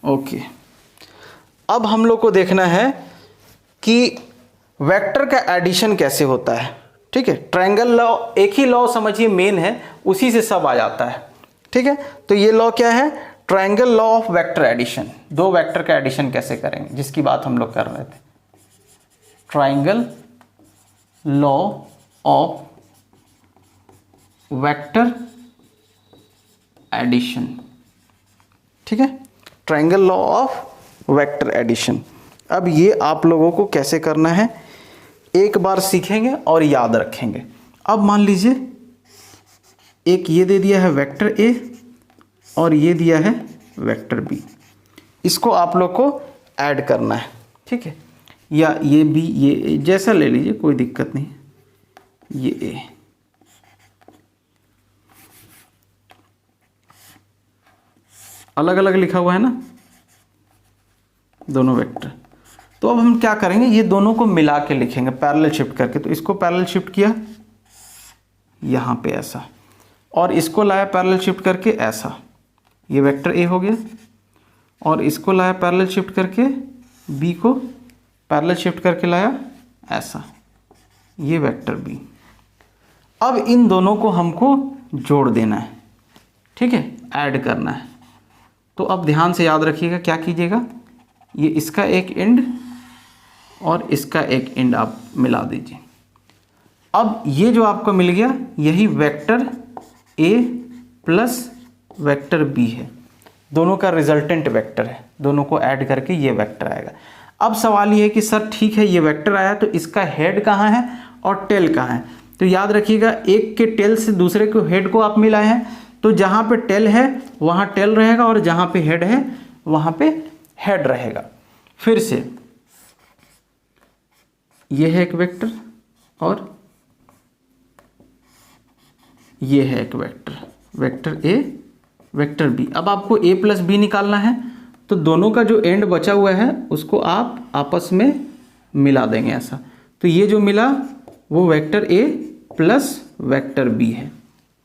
ओके, अब हम लोग को देखना है कि वेक्टर का एडिशन कैसे होता है। ठीक है, ट्रायंगल लॉ, एक ही लॉ समझिए मेन है, उसी से सब आ जाता है। ठीक है, तो ये लॉ क्या है? Triangle law of vector addition. दो वेक्टर का एडिशन कैसे करेंगे, जिसकी बात हम लोग कर रहे थे। Triangle law of vector addition. ठीक है, triangle law of vector addition. अब ये आप लोगों को कैसे करना है एक बार सीखेंगे और याद रखेंगे। अब मान लीजिए एक ये दे दिया है वेक्टर ए और ये दिया है वेक्टर बी, इसको आप लोग को ऐड करना है। ठीक है, या ये बी ये ए, जैसा ले लीजिए, कोई दिक्कत नहीं। ये ए, अलग अलग लिखा हुआ है ना दोनों वेक्टर। तो अब हम क्या करेंगे, ये दोनों को मिला के लिखेंगे पैरेलल शिफ्ट करके। तो इसको पैरेलल शिफ्ट किया यहाँ पे ऐसा, और इसको लाया पैरेलल शिफ्ट करके ऐसा, ये वेक्टर ए हो गया, और इसको लाया पैरेलल शिफ्ट करके बी को पैरेलल शिफ्ट करके लाया ऐसा, ये वेक्टर बी। अब इन दोनों को हमको जोड़ देना है। ठीक है, ऐड करना है। तो अब ध्यान से याद रखिएगा, क्या कीजिएगा, ये इसका एक एंड और इसका एक एंड आप मिला दीजिए। अब ये जो आपको मिल गया यही vector A plus vector B है, दोनों का रिजल्टेंट वेक्टर है, दोनों को ऐड करके ये वेक्टर आएगा। अब सवाल ये है कि सर ठीक है ये वेक्टर आया तो इसका हेड कहाँ है और टेल कहाँ है? तो याद रखिएगा एक के टेल से दूसरे को हेड को आप मिलाए हैं, तो जहाँ पे टेल है वहाँ टेल रहेगा और जहाँ पे हेड है वहाँ पे हेड रहेगा। फिर से ये है एक वेक्टर और ये है एक vector, vector A vector B. अब आपको ए प्लस बी निकालना है, तो दोनों का जो एंड बचा हुआ है उसको आप आपस में मिला देंगे ऐसा। तो ये जो मिला वो vector A plus vector B है।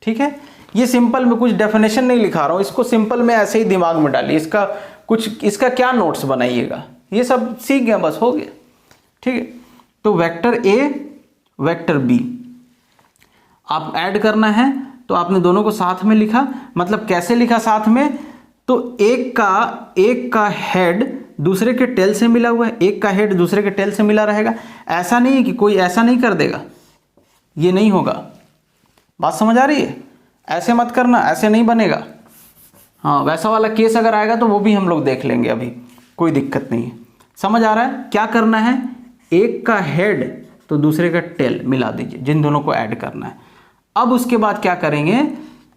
ठीक है, ये सिंपल में कुछ डेफिनेशन नहीं लिखा रहा हूँ, इसको सिंपल में ऐसे ही दिमाग में डालिए। इसका क्या नोट्स बनाइएगा, ये सब सीख गए, बस हो गया। ठीक है, तो वेक्टर ए वेक्टर बी आप ऐड करना है, तो आपने दोनों को साथ में लिखा। मतलब कैसे लिखा साथ में, तो एक का हेड दूसरे के टेल से मिला हुआ है, एक का हेड दूसरे के टेल से मिला रहेगा। ऐसा नहीं है कि कोई ऐसा नहीं कर देगा, ये नहीं होगा। बात समझ आ रही है? ऐसे मत करना, ऐसे नहीं बनेगा। हाँ, वैसा वाला केस अगर आएगा तो वो भी हम लोग देख लेंगे, अभी कोई दिक्कत नहीं है। समझ आ रहा है? क्या करना है, एक का हेड तो दूसरे का टेल मिला दीजिए, जिन दोनों को ऐड करना है। अब उसके बाद क्या करेंगे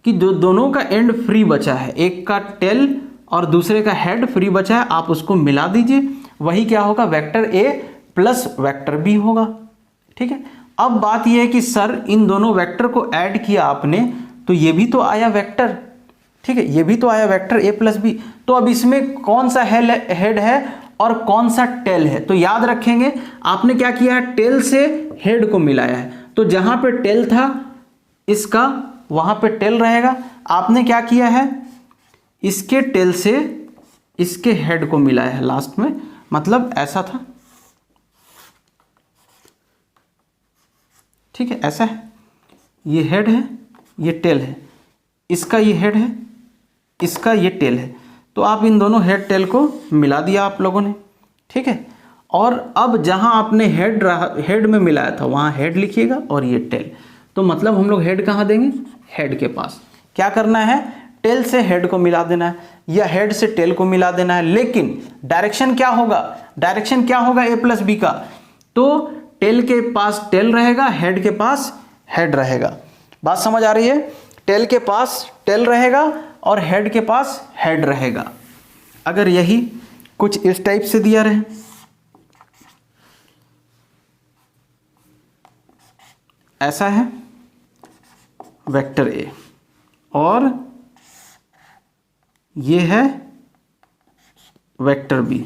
कि दोनों का एंड फ्री बचा है, एक का टेल और दूसरे का हेड फ्री बचा है, आप उसको मिला दीजिए। वही क्या होगा, vector A plus vector B होगा। ठीक है, अब बात यह है कि सर इन दोनों वेक्टर को ऐड किया आपने तो ये भी तो आया वेक्टर। ठीक है, ये भी तो आया वेक्टर ए प्लस बी। तो अब इसमें कौन सा हेड है और कौन सा टेल है? तो याद रखेंगे आपने क्या किया है, टेल से हेड को मिलाया है, तो जहां पे टेल था इसका वहां पे टेल रहेगा। आपने क्या किया है, इसके टेल से इसके हेड को मिलाया है लास्ट में, मतलब ऐसा था। ठीक है, ऐसा है, ये हेड है ये टेल है, इसका ये हेड है इसका ये टेल है, तो आप इन दोनों हेड टेल को मिला दिया आप लोगों ने। ठीक है, और अब जहां आपने हेड में मिलाया था वहां हेड लिखिएगा और ये टेल। तो मतलब हम लोग हेड कहाँ देंगे, हेड के पास। क्या करना है, टेल से हेड को मिला देना है या हेड से टेल को मिला देना है, लेकिन डायरेक्शन क्या होगा, डायरेक्शन क्या होगा ए प्लस बी का। तो टेल के पास टेल रहेगा, हेड के पास हेड रहेगा। बात समझ आ रही है, टेल के पास टेल रहेगा और हेड के पास हेड रहेगा। अगर यही कुछ इस टाइप से दिया रहे, ऐसा है वेक्टर ए और ये है वेक्टर बी,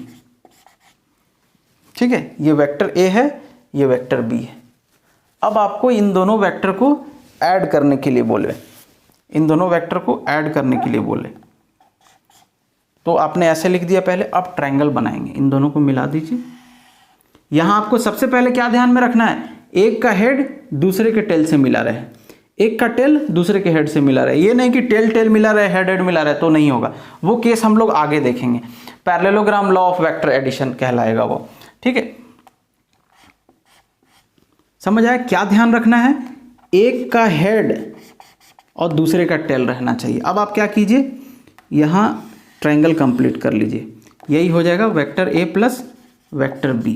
ठीक है, ये वेक्टर ए है, ये वेक्टर बी है। अब आपको इन दोनों वेक्टर को ऐड करने के लिए बोले, इन दोनों वेक्टर को ऐड करने के लिए बोले, तो आपने ऐसे लिख दिया पहले। अब ट्रायंगल बनाएंगे, इन दोनों को मिला दीजिए। यहां आपको सबसे पहले क्या ध्यान में रखना है, एक का हेड दूसरे के टेल से मिला रहे, एक का टेल दूसरे के हेड से मिला रहे। ये नहीं कि टेल टेल मिला रहे, हेड हेड मिला रहे, तो नहीं होगा। वो केस हम लोग आगे देखेंगे, parallelogram law of vector addition कहलाएगा वो, ठीक है। समझ आया, क्या ध्यान रखना है, एक का हेड और दूसरे का टेल रहना चाहिए। अब आप क्या कीजिए, यहां ट्रायंगल कंप्लीट कर लीजिए, यही हो जाएगा vector A plus vector B,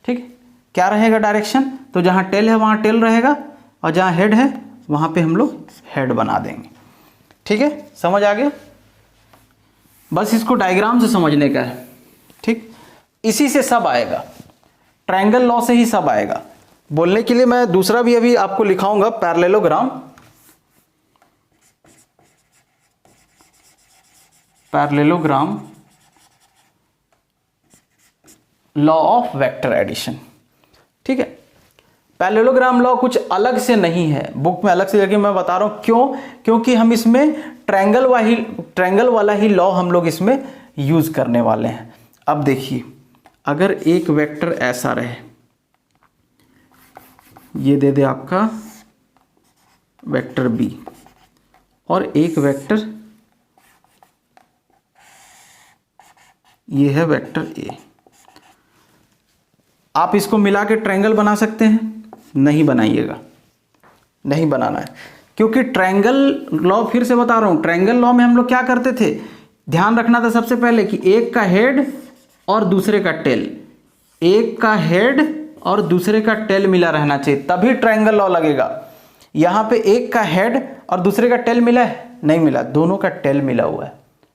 ठीक है। क्या रहेगा डायरेक्शन, तो जहां टेल है वहां टेल रहेगा और जहां हेड है वहां पे हम लोग हेड बना देंगे, ठीक है। समझ आ गया, बस इसको डायग्राम से समझने का है, ठीक। इसी से सब आएगा, ट्रायंगल लॉ से ही सब आएगा। बोलने के लिए मैं दूसरा भी अभी आपको लिखाऊंगा, parallelogram, parallelogram law of vector addition, ठीक है। पैरेललोग्राम लॉ कुछ अलग से नहीं है, बुक में अलग से जगह मैं बता रहा हूं, क्यों, क्योंकि हम इसमें ट्रायंगल वाला ही लॉ हम लोग इसमें यूज करने वाले हैं। अब देखिए, अगर एक वेक्टर ऐसा रहे, ये दे दे आपका वेक्टर बी और एक वेक्टर ये है वेक्टर ए, आप इसको मिला के ट्रायंगल बना सकते हैं? नहीं बनाइएगा, नहीं बनाना है, क्योंकि ट्रायंगल लॉ, फिर से बता रहा हूं, ट्रायंगल लॉ में हम लोग क्या करते थे, ध्यान रखना था सबसे पहले कि एक का हेड और दूसरे का टेल, एक का हेड और दूसरे का टेल मिला रहना चाहिए, तभी ट्रायंगल लॉ लगेगा। यहां पे एक का हेड और दूसरे का टेल मिला है, नहीं मिला, दोनों का टेल मिला हुआ है।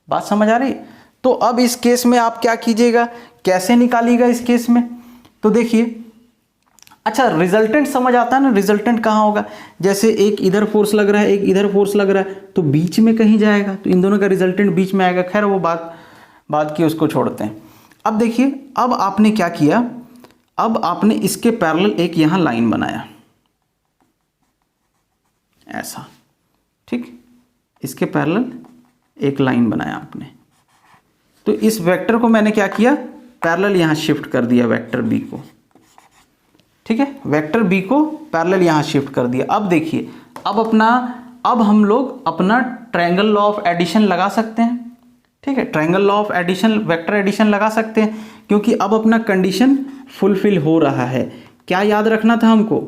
बात समझ आ रही? तो अब इस केस में आप क्या कीजिएगा, कैसे निकालिएगा इस केस में, तो देखिए, अच्छा रिजल्टेंट समझ आता है ना, रिजल्टेंट कहाँ होगा, जैसे एक इधर फोर्स लग रहा है, एक इधर फोर्स लग रहा है, तो बीच में कहीं जाएगा, तो इन दोनों का रिजल्टेंट बीच में आएगा। खैर वो बात की, उसको छोड़ते हैं। अब देखिए, अब आपने क्या किया, अब आपने इसके पैरेलल एक यहां लाइन बनाया, ऐसा, ठीक, इसके पैरेलल एक लाइन बनाया आपने। तो इस वेक्टर को मैंने क्या किया, पैरेलल यहां शिफ्ट कर दिया वेक्टर बी को, ठीक है, वेक्टर बी को पैरेलल यहां शिफ्ट कर दिया। अब देखिए, अब हम लोग अपना ट्रायंगल लॉ ऑफ एडिशन लगा सकते हैं, ठीक है, triangle law of addition, vector addition लगा सकते हैं, क्योंकि अब अपना कंडीशन फुलफिल हो रहा है। क्या याद रखना था हमको,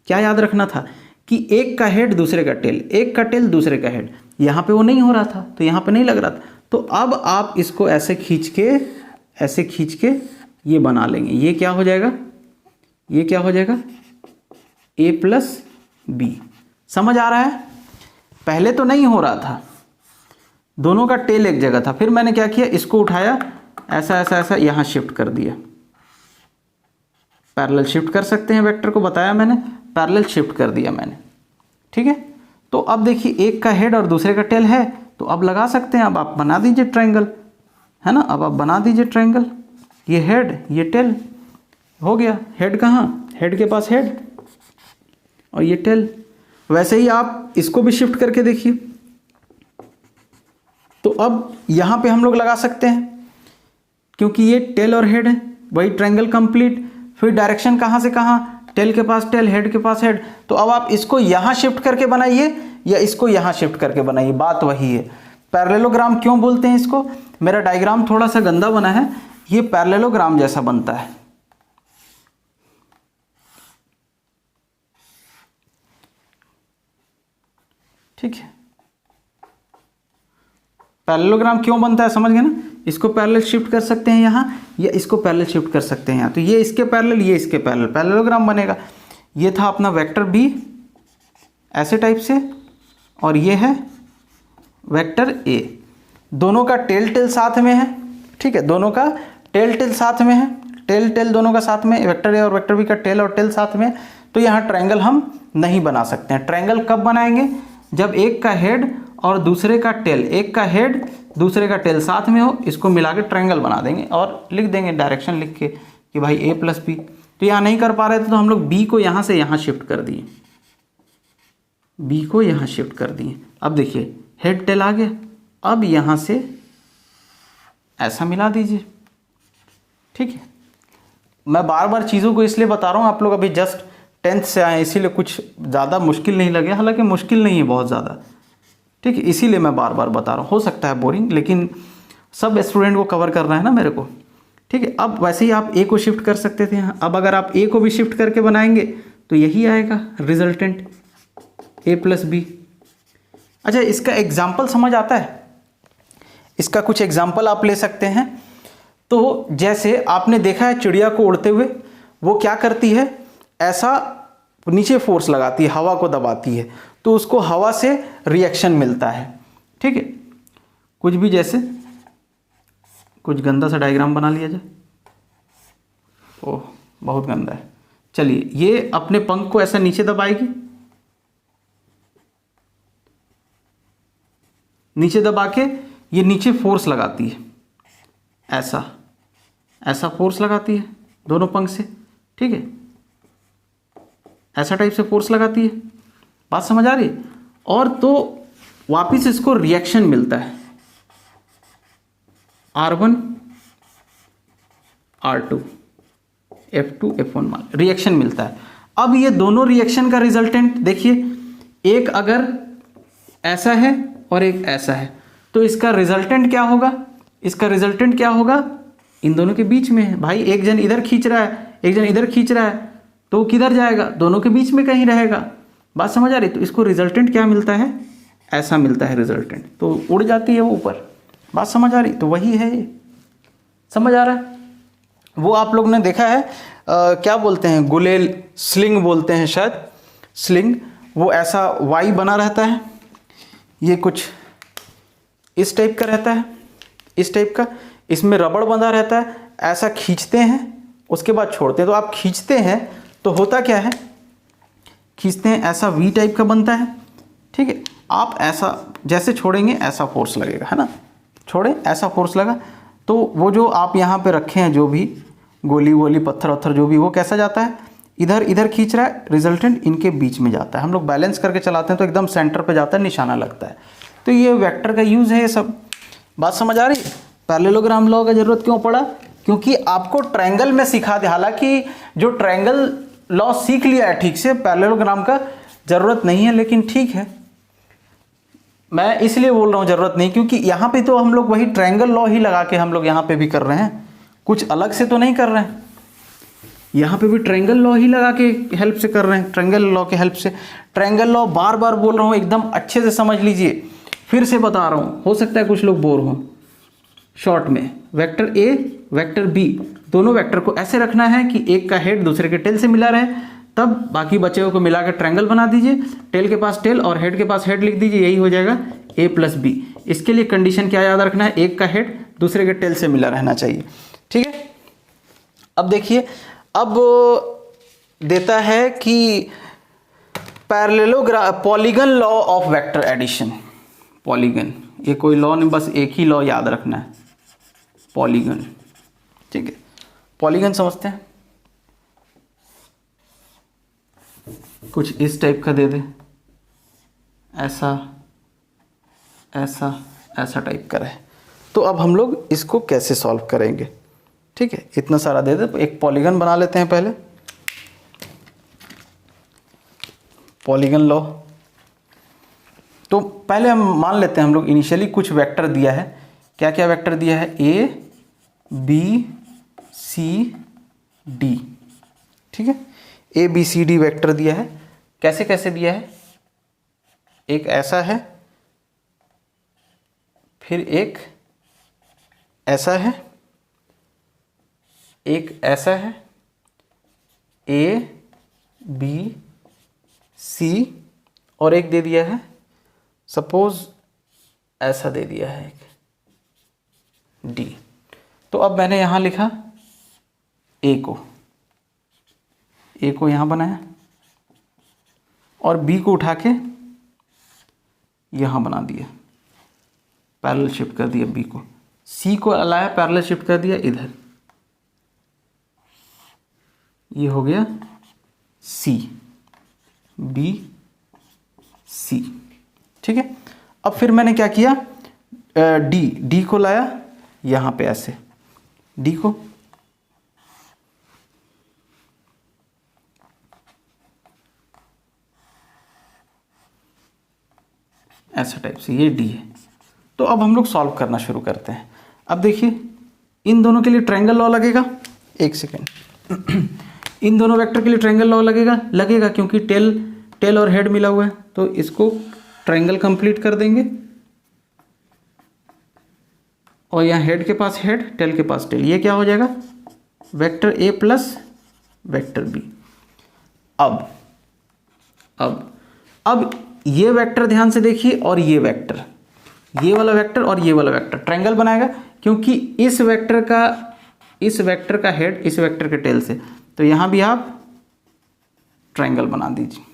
क्या याद रखना था कि एक का हेड दूसरे का टेल, एक का टेल दूसरे का हेड, यहां पे वो नहीं हो रहा था, तो यहां पे नहीं लग रहा था। तो अब आप इसको ऐसे खींच के ये बना लेंगे, ये क्या हो जाएगा, ये क्या हो जाएगा, ए प्लस बी। समझ आ रहा है? पहले तो नहीं हो रहा था, दोनों का टेल एक जगह था, फिर मैंने क्या किया, इसको उठाया, ऐसा ऐसा ऐसा यहां शिफ्ट कर दिया। पैरेलल शिफ्ट कर सकते हैं, वेक्टर को बताया मैंने, पैरेलल शिफ्ट कर दिया मैंने, ठीक है। तो अब देखिए, एक का हेड और दूसरे का टेल है, तो अब लगा सकते हैं। अब आप बना दीजिए ट्रायंगल, है ना, अब आप बना दीजिए ट्रायंगल, ये हेड ये टेल हो गया। हेड कहाँ, हेड के पास हेड और ये टेल। वैसे ही आप इसको भी शिफ्ट करके देखिए, तो अब यहां पे हम लोग लगा सकते हैं, क्योंकि ये टेल और हेड है, वही ट्रायंगल कंप्लीट। फिर डायरेक्शन कहां से कहां, टेल के पास टेल, हेड के पास हेड। तो अब आप इसको यहां शिफ्ट करके बनाइए या इसको यहां शिफ्ट करके बनाइए, बात वही है। पैरेललोग्राम क्यों बोलते हैं इसको, मेरा डायग्राम थोड़ा सा गंदा बना है, ये पैरेललोग्राम जैसा बनता है, ठीक है। पैरेललोग्राम क्यों बनता है समझ गए ना, इसको पैरेलल शिफ्ट कर सकते हैं यहाँ, या इसको पैरेलल शिफ्ट कर सकते हैं यहाँ, तो ये इसके पैरेलल, ये इसके पैरेलल, पैरेललोग्राम बनेगा। ये था अपना वेक्टर बी ऐसे टाइप से, और ये है वेक्टर ए, दोनों का टेल टेल साथ में है, ठीक है, दोनों का टेल टेल साथ में है, टेल टेल दोनों का साथ में, वेक्टर ए और वेक्टर बी का टेल और टेल साथ में। तो यहाँ ट्रायंगल हम नहीं बना सकते हैं। ट्रायंगल कब बनाएंगे, जब एक का हेड और दूसरे का टेल, एक का हेड दूसरे का टेल साथ में हो, इसको मिला के ट्रायंगल बना देंगे और लिख देंगे डायरेक्शन लिख के कि भाई ए प्लस बी। तो यहाँ नहीं कर पा रहे थे तो हम लोग बी को यहाँ से यहाँ शिफ्ट कर दिए, बी को यहाँ शिफ्ट कर दिए। अब देखिए हेड टेल आ गया, अब यहाँ से ऐसा मिला दीजिए, ठीक है। मैं बार बार चीज़ों को इसलिए बता रहा हूँ, आप लोग अभी जस्ट 10th से आए इसीलिए कुछ ज़्यादा मुश्किल नहीं लगे, हालांकि मुश्किल नहीं है बहुत ज़्यादा, ठीक है, इसीलिए मैं बार बार बता रहा हूँ। हो सकता है बोरिंग, लेकिन सब स्टूडेंट को कवर करना है ना मेरे को, ठीक है। अब वैसे ही आप ए को शिफ्ट कर सकते थे यहाँ, अब अगर आप ए को भी शिफ्ट करके बनाएंगे तो यही आएगा रिजल्टेंट ए प्लस बी। अच्छा, इसका एग्जाम्पल समझ आता है, इसका कुछ एग्जाम्पल आप ले सकते हैं। तो जैसे आपने देखा है चिड़िया को उड़ते हुए, वो क्या करती है, ऐसा नीचे फोर्स लगाती है, हवा को दबाती है, तो उसको हवा से रिएक्शन मिलता है, ठीक है। कुछ भी जैसे कुछ गंदा सा डायग्राम बना लिया जाए, ओह बहुत गंदा है। चलिए, ये अपने पंख को ऐसा नीचे दबाएगी, नीचे दबा के ये नीचे फोर्स लगाती है, ऐसा ऐसा फोर्स लगाती है दोनों पंख से, ठीक है, ऐसा टाइप से फोर्स लगाती है। बात समझ आ रही है? और तो वापिस इसको रिएक्शन मिलता है, R1 R2 F2 F1 मान रिएक्शन मिलता है। अब ये दोनों रिएक्शन का रिजल्टेंट देखिए, एक अगर ऐसा है और एक ऐसा है, तो इसका रिजल्टेंट क्या होगा, इसका रिजल्टेंट क्या होगा, इन दोनों के बीच में है भाई, एक जन इधर खींच रहा है, एक जन इधर खींच रहा है, तो किधर जाएगा, दोनों के बीच में कहीं रहेगा। बात समझ आ रही? तो इसको रिजल्टेंट क्या मिलता है, ऐसा मिलता है रिजल्टेंट, तो उड़ जाती है वो ऊपर। बात समझ आ रही? तो वही है ये, समझ आ रहा है? वो आप लोग ने देखा है क्या बोलते हैं, गुलेल, स्लिंग बोलते हैं शायद, स्लिंग, वो ऐसा वाई बना रहता है, ये कुछ इस टाइप का रहता है, इस टाइप का, इसमें रबड़ बंधा रहता है, ऐसा खींचते हैं उसके बाद छोड़ते हैं। तो आप खींचते हैं तो होता क्या है, खींचते हैं ऐसा वी टाइप का बनता है, ठीक है। आप ऐसा जैसे छोड़ेंगे ऐसा फोर्स लगेगा, है ना, छोड़े ऐसा फोर्स लगा, तो वो जो आप यहाँ पे रखे हैं जो भी गोली वोली पत्थर वत्थर जो भी, वो कैसा जाता है, इधर इधर खींच रहा है, रिजल्टेंट इनके बीच में जाता है। हम लोग बैलेंस करके चलाते हैं तो एकदम सेंटर पे जाता है, निशाना लगता है। तो ये वेक्टर का यूज़ है ये सब। बात समझ आ रही है? पैरेललोग्राम लॉ का जरूरत क्यों पड़ा, क्योंकि आपको ट्रायंगल में सिखा दे, हालांकि जो ट्रायंगल लॉ सीख लिया है ठीक से, पैरेललोग्राम का जरूरत नहीं है, लेकिन ठीक है, मैं इसलिए बोल रहा हूँ जरूरत नहीं, क्योंकि यहाँ पे तो हम लोग वही ट्रायंगल लॉ ही लगा के हम लोग यहाँ पे भी कर रहे हैं, कुछ अलग से तो नहीं कर रहे हैं, यहाँ पे भी ट्रायंगल लॉ ही लगा के हेल्प से कर रहे हैं, ट्रायंगल लॉ के हेल्प से। ट्रायंगल लॉ बार बार बोल रहा हूँ, एकदम अच्छे से समझ लीजिए, फिर से बता रहा हूँ, हो सकता है कुछ लोग बोर हों। शॉर्ट में वेक्टर ए वेक्टर बी दोनों वेक्टर को ऐसे रखना है कि एक का हेड दूसरे के टेल से मिला रहे, तब बाकी बचे हुए को मिला कर ट्रायंगल बना दीजिए, टेल के पास टेल और हेड के पास हेड लिख दीजिए, यही हो जाएगा ए प्लस बी। इसके लिए कंडीशन क्या याद रखना है, एक का हेड दूसरे के टेल से मिला रहना चाहिए, ठीक है। अब देखिए, अब देता है कि parallelogram, polygon law of vector addition, polygon, ये कोई लॉ नहीं, बस एक ही लॉ याद रखना है, पॉलीगन, ठीक है। पॉलीगन समझते हैं, कुछ इस टाइप का दे दे, ऐसा ऐसा ऐसा टाइप का रहे, तो अब हम लोग इसको कैसे सॉल्व करेंगे, ठीक है। इतना सारा दे दे, एक पॉलीगन बना लेते हैं पहले, पॉलीगन लॉ। तो पहले हम मान लेते हैं, हम लोग इनिशियली कुछ वेक्टर दिया है, क्या क्या वेक्टर दिया है, ए बी सी डी, ठीक है, A B C D vector दिया है। कैसे कैसे दिया है, एक ऐसा है, फिर एक ऐसा है, एक ऐसा है, ए बी सी, और एक दे दिया है सपोज ऐसा दे दिया है एक डी। तो अब मैंने यहां लिखा ए को यहां बनाया और बी को उठा के यहां बना दिया, पैरेलल शिफ्ट कर दिया बी को, सी को लाया पैरेलल शिफ्ट कर दिया इधर, ये हो गया सी बी सी। ठीक है, अब फिर मैंने क्या किया, डी को लाया यहां पे ऐसे, डी को ऐसा टाइप से, ये डी है। तो अब हम लोग सॉल्व करना शुरू करते हैं। अब देखिए इन दोनों के लिए ट्रायंगल लॉ लगेगा, एक सेकेंड इन दोनों वेक्टर के लिए ट्रायंगल लॉ लगेगा क्योंकि टेल और हेड मिला हुआ है, तो इसको ट्रायंगल कंप्लीट कर देंगे और यहाँ हेड के पास हेड, टेल के पास टेल, ये क्या हो जाएगा vector A plus vector B. अब ये वेक्टर ध्यान से देखिए और ये वेक्टर, ये वाला वेक्टर और ये वाला वेक्टर ट्रायंगल बनाएगा क्योंकि इस वेक्टर का हेड इस वेक्टर के टेल से, तो यहां भी आप ट्रायंगल बना दीजिए।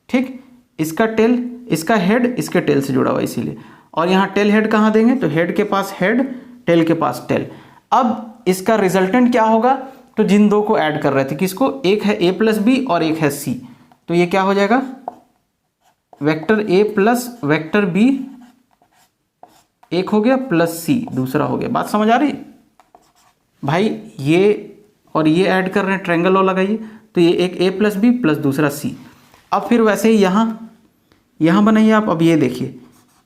ठीक, इसका टेल इसका हेड इसके टेल से जुड़ा हुआ इसीलिए, और यहां टेल हेड कहां देंगे, तो हेड के पास हेड, टेल के पास टेल। अब इसका रिजल्टेंट क्या होगा, तो जिन दो को ऐड कर रहे थे किसको, एक है ए प्लस बी और एक है सी, तो ये क्या हो जाएगा vector A plus vector B, एक हो गया प्लस सी दूसरा हो गया। बात समझ आ रही भाई, ये और ये ऐड कर रहे हैं, ट्रायंगल लॉ लगाइए, तो ये एक ए प्लस बी प्लस दूसरा सी। अब फिर वैसे ही यहां बनाइए आप। अब ये देखिए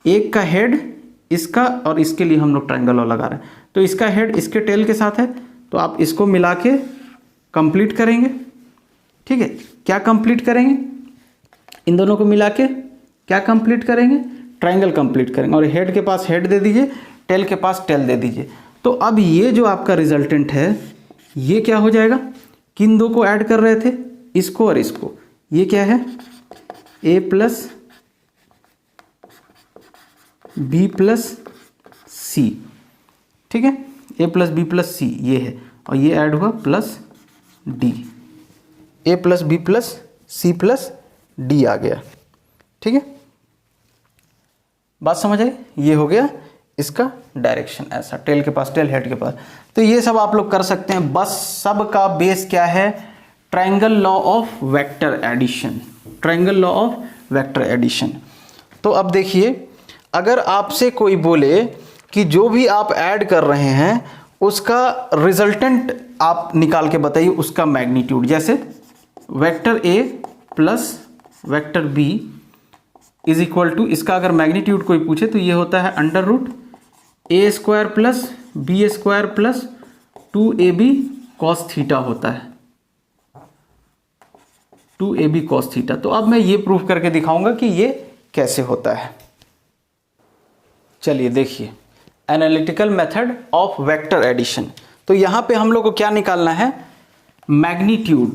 एक का हेड इसका और इसके लिए हम लोग ट्रायंगल लॉ लगा रहे हैं, तो इसका हेड इसके टेल के साथ है, तो आप इसको मिला के कंप्लीट करेंगे। ठीक है, क्या कंप्लीट करेंगे, इन दोनों को मिला के क्या कंप्लीट करेंगे, ट्रायंगल कंप्लीट करेंगे, और हेड के पास हेड दे दीजिए, टेल के पास टेल दे दीजिए। तो अब ये जो आपका रिजल्टेंट है ये क्या हो जाएगा, किन दो को ऐड कर रहे थे, इसको और इसको, ये क्या है A plus B plus C. ठीक है, A plus B plus C ये है, और ये ऐड हुआ plus D, A plus B plus C plus D आ गया। ठीक है, बात समझ आई, ये हो गया इसका डायरेक्शन ऐसा, टेल के पास टेल, हेड के पास। तो ये सब आप लोग कर सकते हैं, बस सब का बेस क्या है, triangle law of vector addition, triangle law of vector addition. तो अब देखिए अगर आपसे कोई बोले कि जो भी आप ऐड कर रहे हैं उसका रिजल्टेंट आप निकाल के बताइए, उसका मैग्नीट्यूड, जैसे vector A plus vector B is equal to, इसका अगर मैग्नीट्यूड कोई पूछे तो ये होता है under root A square plus B square plus 2ab cos theta होता है, 2ab कॉस थीटा। तो अब मैं ये प्रूफ करके दिखाऊंगा कि ये कैसे होता है। चलिए देखिए, analytical method of vector addition. तो यहां पे हम लोग को क्या निकालना है, magnitude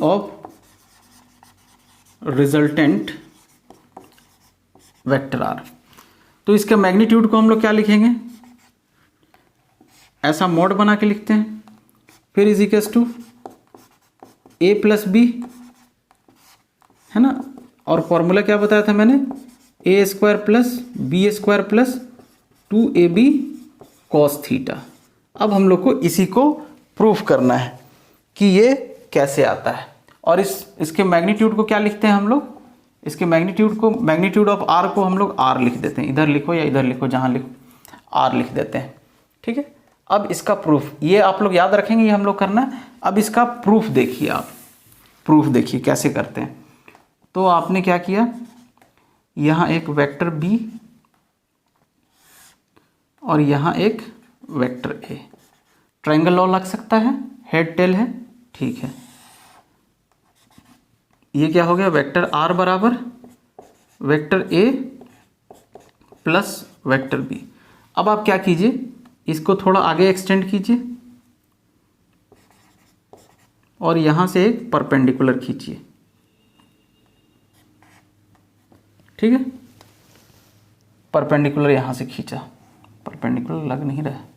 of resultant vector R. तो इसके मैग्नीट्यूड को हम लोग क्या लिखेंगे, ऐसा मोड बना के लिखते हैं, फिर is equals to A plus B, है ना, और फॉर्मूला क्या बताया था मैंने, A square plus B square plus 2ab cos theta. अब हम लोग को इसी को प्रूफ करना है कि ये कैसे आता है, और इसके मैग्नीट्यूड को क्या लिखते हैं हम लोग, इसके मैग्नीट्यूड ऑफ आर को हम लोग आर लिख देते हैं, इधर लिखो या इधर लिखो, जहां लिखो आर लिख देते हैं। ठीक है, अब इसका प्रूफ, ये आप लोग याद रखेंगे, ये हम लोग करना है। अब इसका प्रूफ देखिए, आप प्रूफ देखिए कैसे करते हैं। तो आपने क्या किया, यहां एक वेक्टर बी और यहां एक वेक्टर ए, ट्रायंगल लॉ लग सकता है, हेड टेल है, ठीक है। ये क्या हो गया, वेक्टर r बराबर vector a plus vector b। अब आप क्या कीजिए, इसको थोड़ा आगे एक्सटेंड कीजिए और यहां से एक परपेंडिकुलर खींचिए, ठीक है। परपेंडिकुलर यहां से खींचा, परपेंडिकुलर लग नहीं रहा है,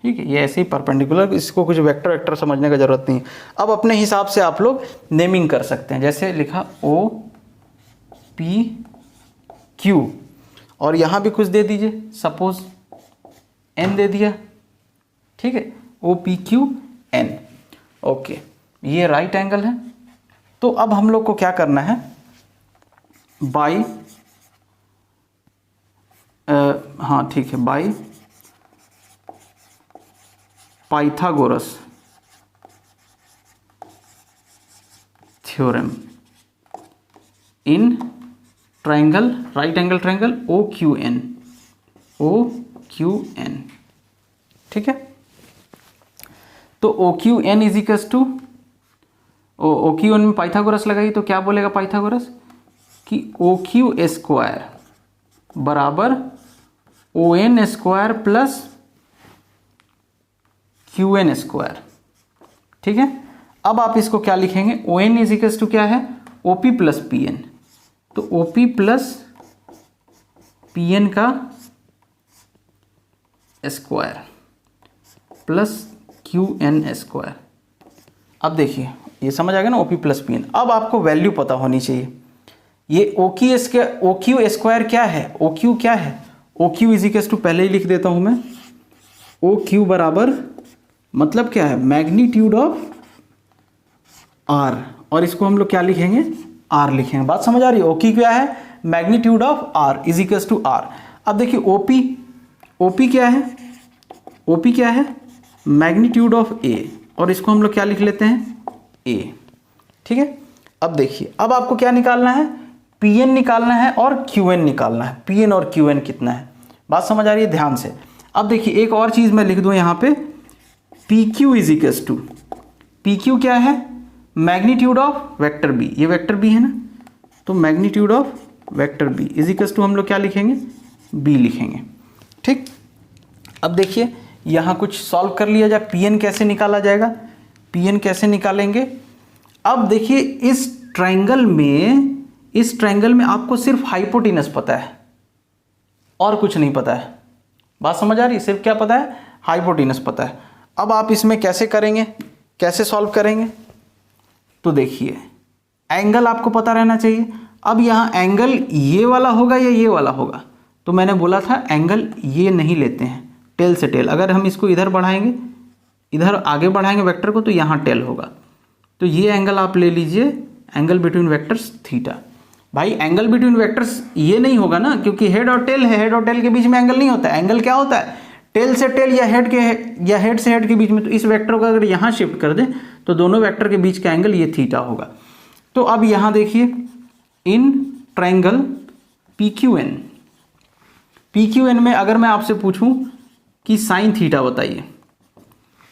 ठीक है। ये ऐसे ही परपेंडिकुलर, इसको कुछ वेक्टर वेक्टर समझने का जरूरत नहीं है। अब अपने हिसाब से आप लोग नेमिंग कर सकते हैं, जैसे लिखा ओ पी क्यू और यहाँ भी कुछ दे दीजिए, सपोज एन दे दिया, ठीक है, O P Q N, okay. ये राइट एंगल है। तो अब हम लोग को क्या करना है, बाई हाँ ठीक है, by Pythagoras theorem in triangle, right angle triangle O Q N, O Q N, ठीक है। तो O Q N is equals to, O Q N में पाइथागोरस लगाइए तो क्या बोलेगा पाइथागोरस कि ओ क्यू स्क्वायर बराबर O N square plus Q N square, ठीक है। अब आप इसको क्या लिखेंगे, O N is equals to क्या है, O P plus P N, तो O P plus P N का square plus Q N square. अब देखिए ये समझ आ गया ना, O P plus P N. अब आपको वैल्यू पता होनी चाहिए, ये ओ क्यू स्क्वायर क्या है, ओ क्यू क्या है, O Q is equals to, पहले ही लिख देता हूं मैं, ओ क्यू बराबर मतलब क्या है, मैग्नीट्यूड ऑफ आर, और इसको हम लोग क्या लिखेंगे, आर लिखेंगे। बात समझ आ रही है, ओ क्यू क्या है, magnitude of R is equals to R. अब देखिए ओपी क्या है, ओपी क्या है, मैग्नीट्यूड ऑफ ए, और इसको हम लोग क्या लिख लेते हैं, ए, ठीक है। अब देखिए, अब आपको क्या निकालना है, पी एन निकालना है और क्यू एन निकालना है, पी एन और क्यू एन कितना है, बात समझ आ रही है ध्यान से। अब देखिए एक और चीज मैं लिख दूं यहाँ पे, P Q is equals to, P Q क्या है, मैग्नीट्यूड ऑफ वेक्टर बी, ये वेक्टर बी है ना, तो magnitude of vector B is equals to हम लोग क्या लिखेंगे, बी लिखेंगे, ठीक। अब देखिए यहाँ कुछ सॉल्व कर लिया जाए, पी एन कैसे निकाला जाएगा, पी एन कैसे निकालेंगे। अब देखिए इस ट्रायंगल में आपको सिर्फ हाइपोटेनस पता है और कुछ नहीं पता है, बात समझ आ रही है, सिर्फ क्या पता है, हाइपोटेनस पता है। अब आप इसमें कैसे करेंगे, कैसे सॉल्व करेंगे, तो देखिए एंगल आपको पता रहना चाहिए। अब यहाँ एंगल ये वाला होगा या ये वाला होगा, तो मैंने बोला था एंगल ये नहीं लेते हैं, टेल से टेल, अगर हम इसको इधर बढ़ाएंगे, इधर आगे बढ़ाएंगे वेक्टर को, तो यहाँ टेल होगा, तो ये एंगल आप ले लीजिए, एंगल बिटवीन वेक्टर्स थीटा। भाई एंगल बिटवीन वेक्टर्स ये नहीं होगा ना, क्योंकि हेड और टेल है, हेड और टेल के बीच में एंगल नहीं होता है। एंगल क्या होता है, टेल से टेल या हेड से हेड के बीच में। तो इस वेक्टर को अगर यहाँ शिफ्ट कर दें तो दोनों वेक्टर के बीच का एंगल ये थीटा होगा। तो अब यहाँ देखिए, in triangle P Q N में अगर मैं आपसे पूछूं कि साइन थीटा बताइए,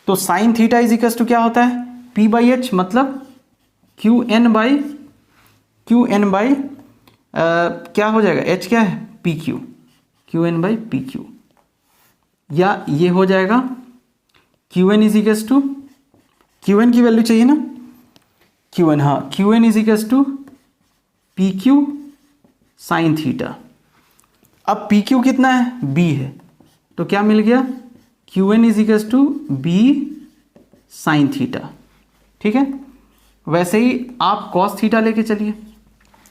तो sine theta is equals to क्या होता है, पी बाई एच, मतलब क्यू एन बाई क्या हो जाएगा, एच क्या है, P Q, Q N by P Q, या ये हो जाएगा Q N is equals to, Q N की वैल्यू चाहिए ना, क्यू एन, हाँ, Q N is equals to P Q sine theta. अब पी क्यू कितना है, बी है, तो क्या मिल गया, Q N is equals to B sine theta, ठीक है। वैसे ही आप कॉस थीटा लेके चलिए,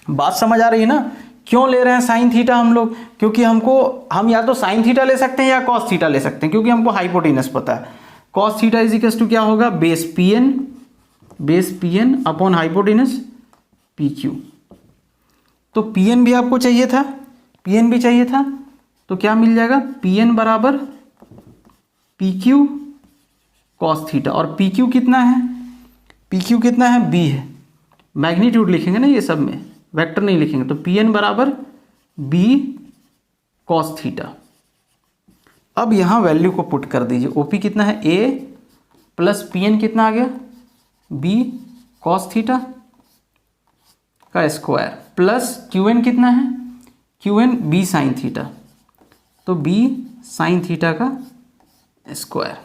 बात समझ आ रही है ना, क्यों ले रहे हैं साइन थीटा हम लोग, क्योंकि हम या तो साइन थीटा ले सकते हैं या कॉस थीटा ले सकते हैं, क्योंकि हमको हाइपोटेनस पता है। Cos theta is equals to क्या होगा, base P N upon hypotenuse P Q. तो पी एन भी आपको चाहिए था, पी एन भी चाहिए था, तो क्या मिल जाएगा, पी एन बराबर पी क्यू कॉस थीटा, और पी क्यू कितना है, पी क्यू कितना है, बी है, मैग्नीट्यूड लिखेंगे ना ये सब में, वेक्टर नहीं लिखेंगे, तो पी एन बराबर बी कॉस थीटा, अब यहाँ वैल्यू को पुट कर दीजिए। OP कितना है, A प्लस PN कितना आ गया, B कॉस थीटा का स्क्वायर प्लस QN कितना है, QN B साइन थीटा, तो B साइन थीटा का स्क्वायर।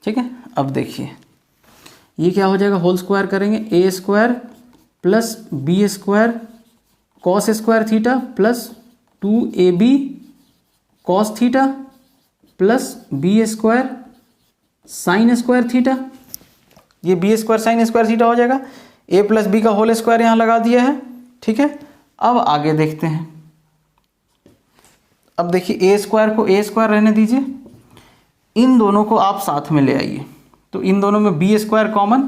ठीक है, अब देखिए ये क्या हो जाएगा, होल स्क्वायर करेंगे, A square plus B square cos square theta plus 2AB cos theta plus B square sine square theta. ये B square sine square theta हो जाएगा। A प्लस B का होल स्क्वायर यहाँ लगा दिया है। ठीक है, अब आगे देखते हैं। अब देखिए A स्क्वायर को A स्क्वायर रहने दीजिए, इन दोनों को आप साथ में ले आइए, तो इन दोनों में B स्क्वायर कॉमन,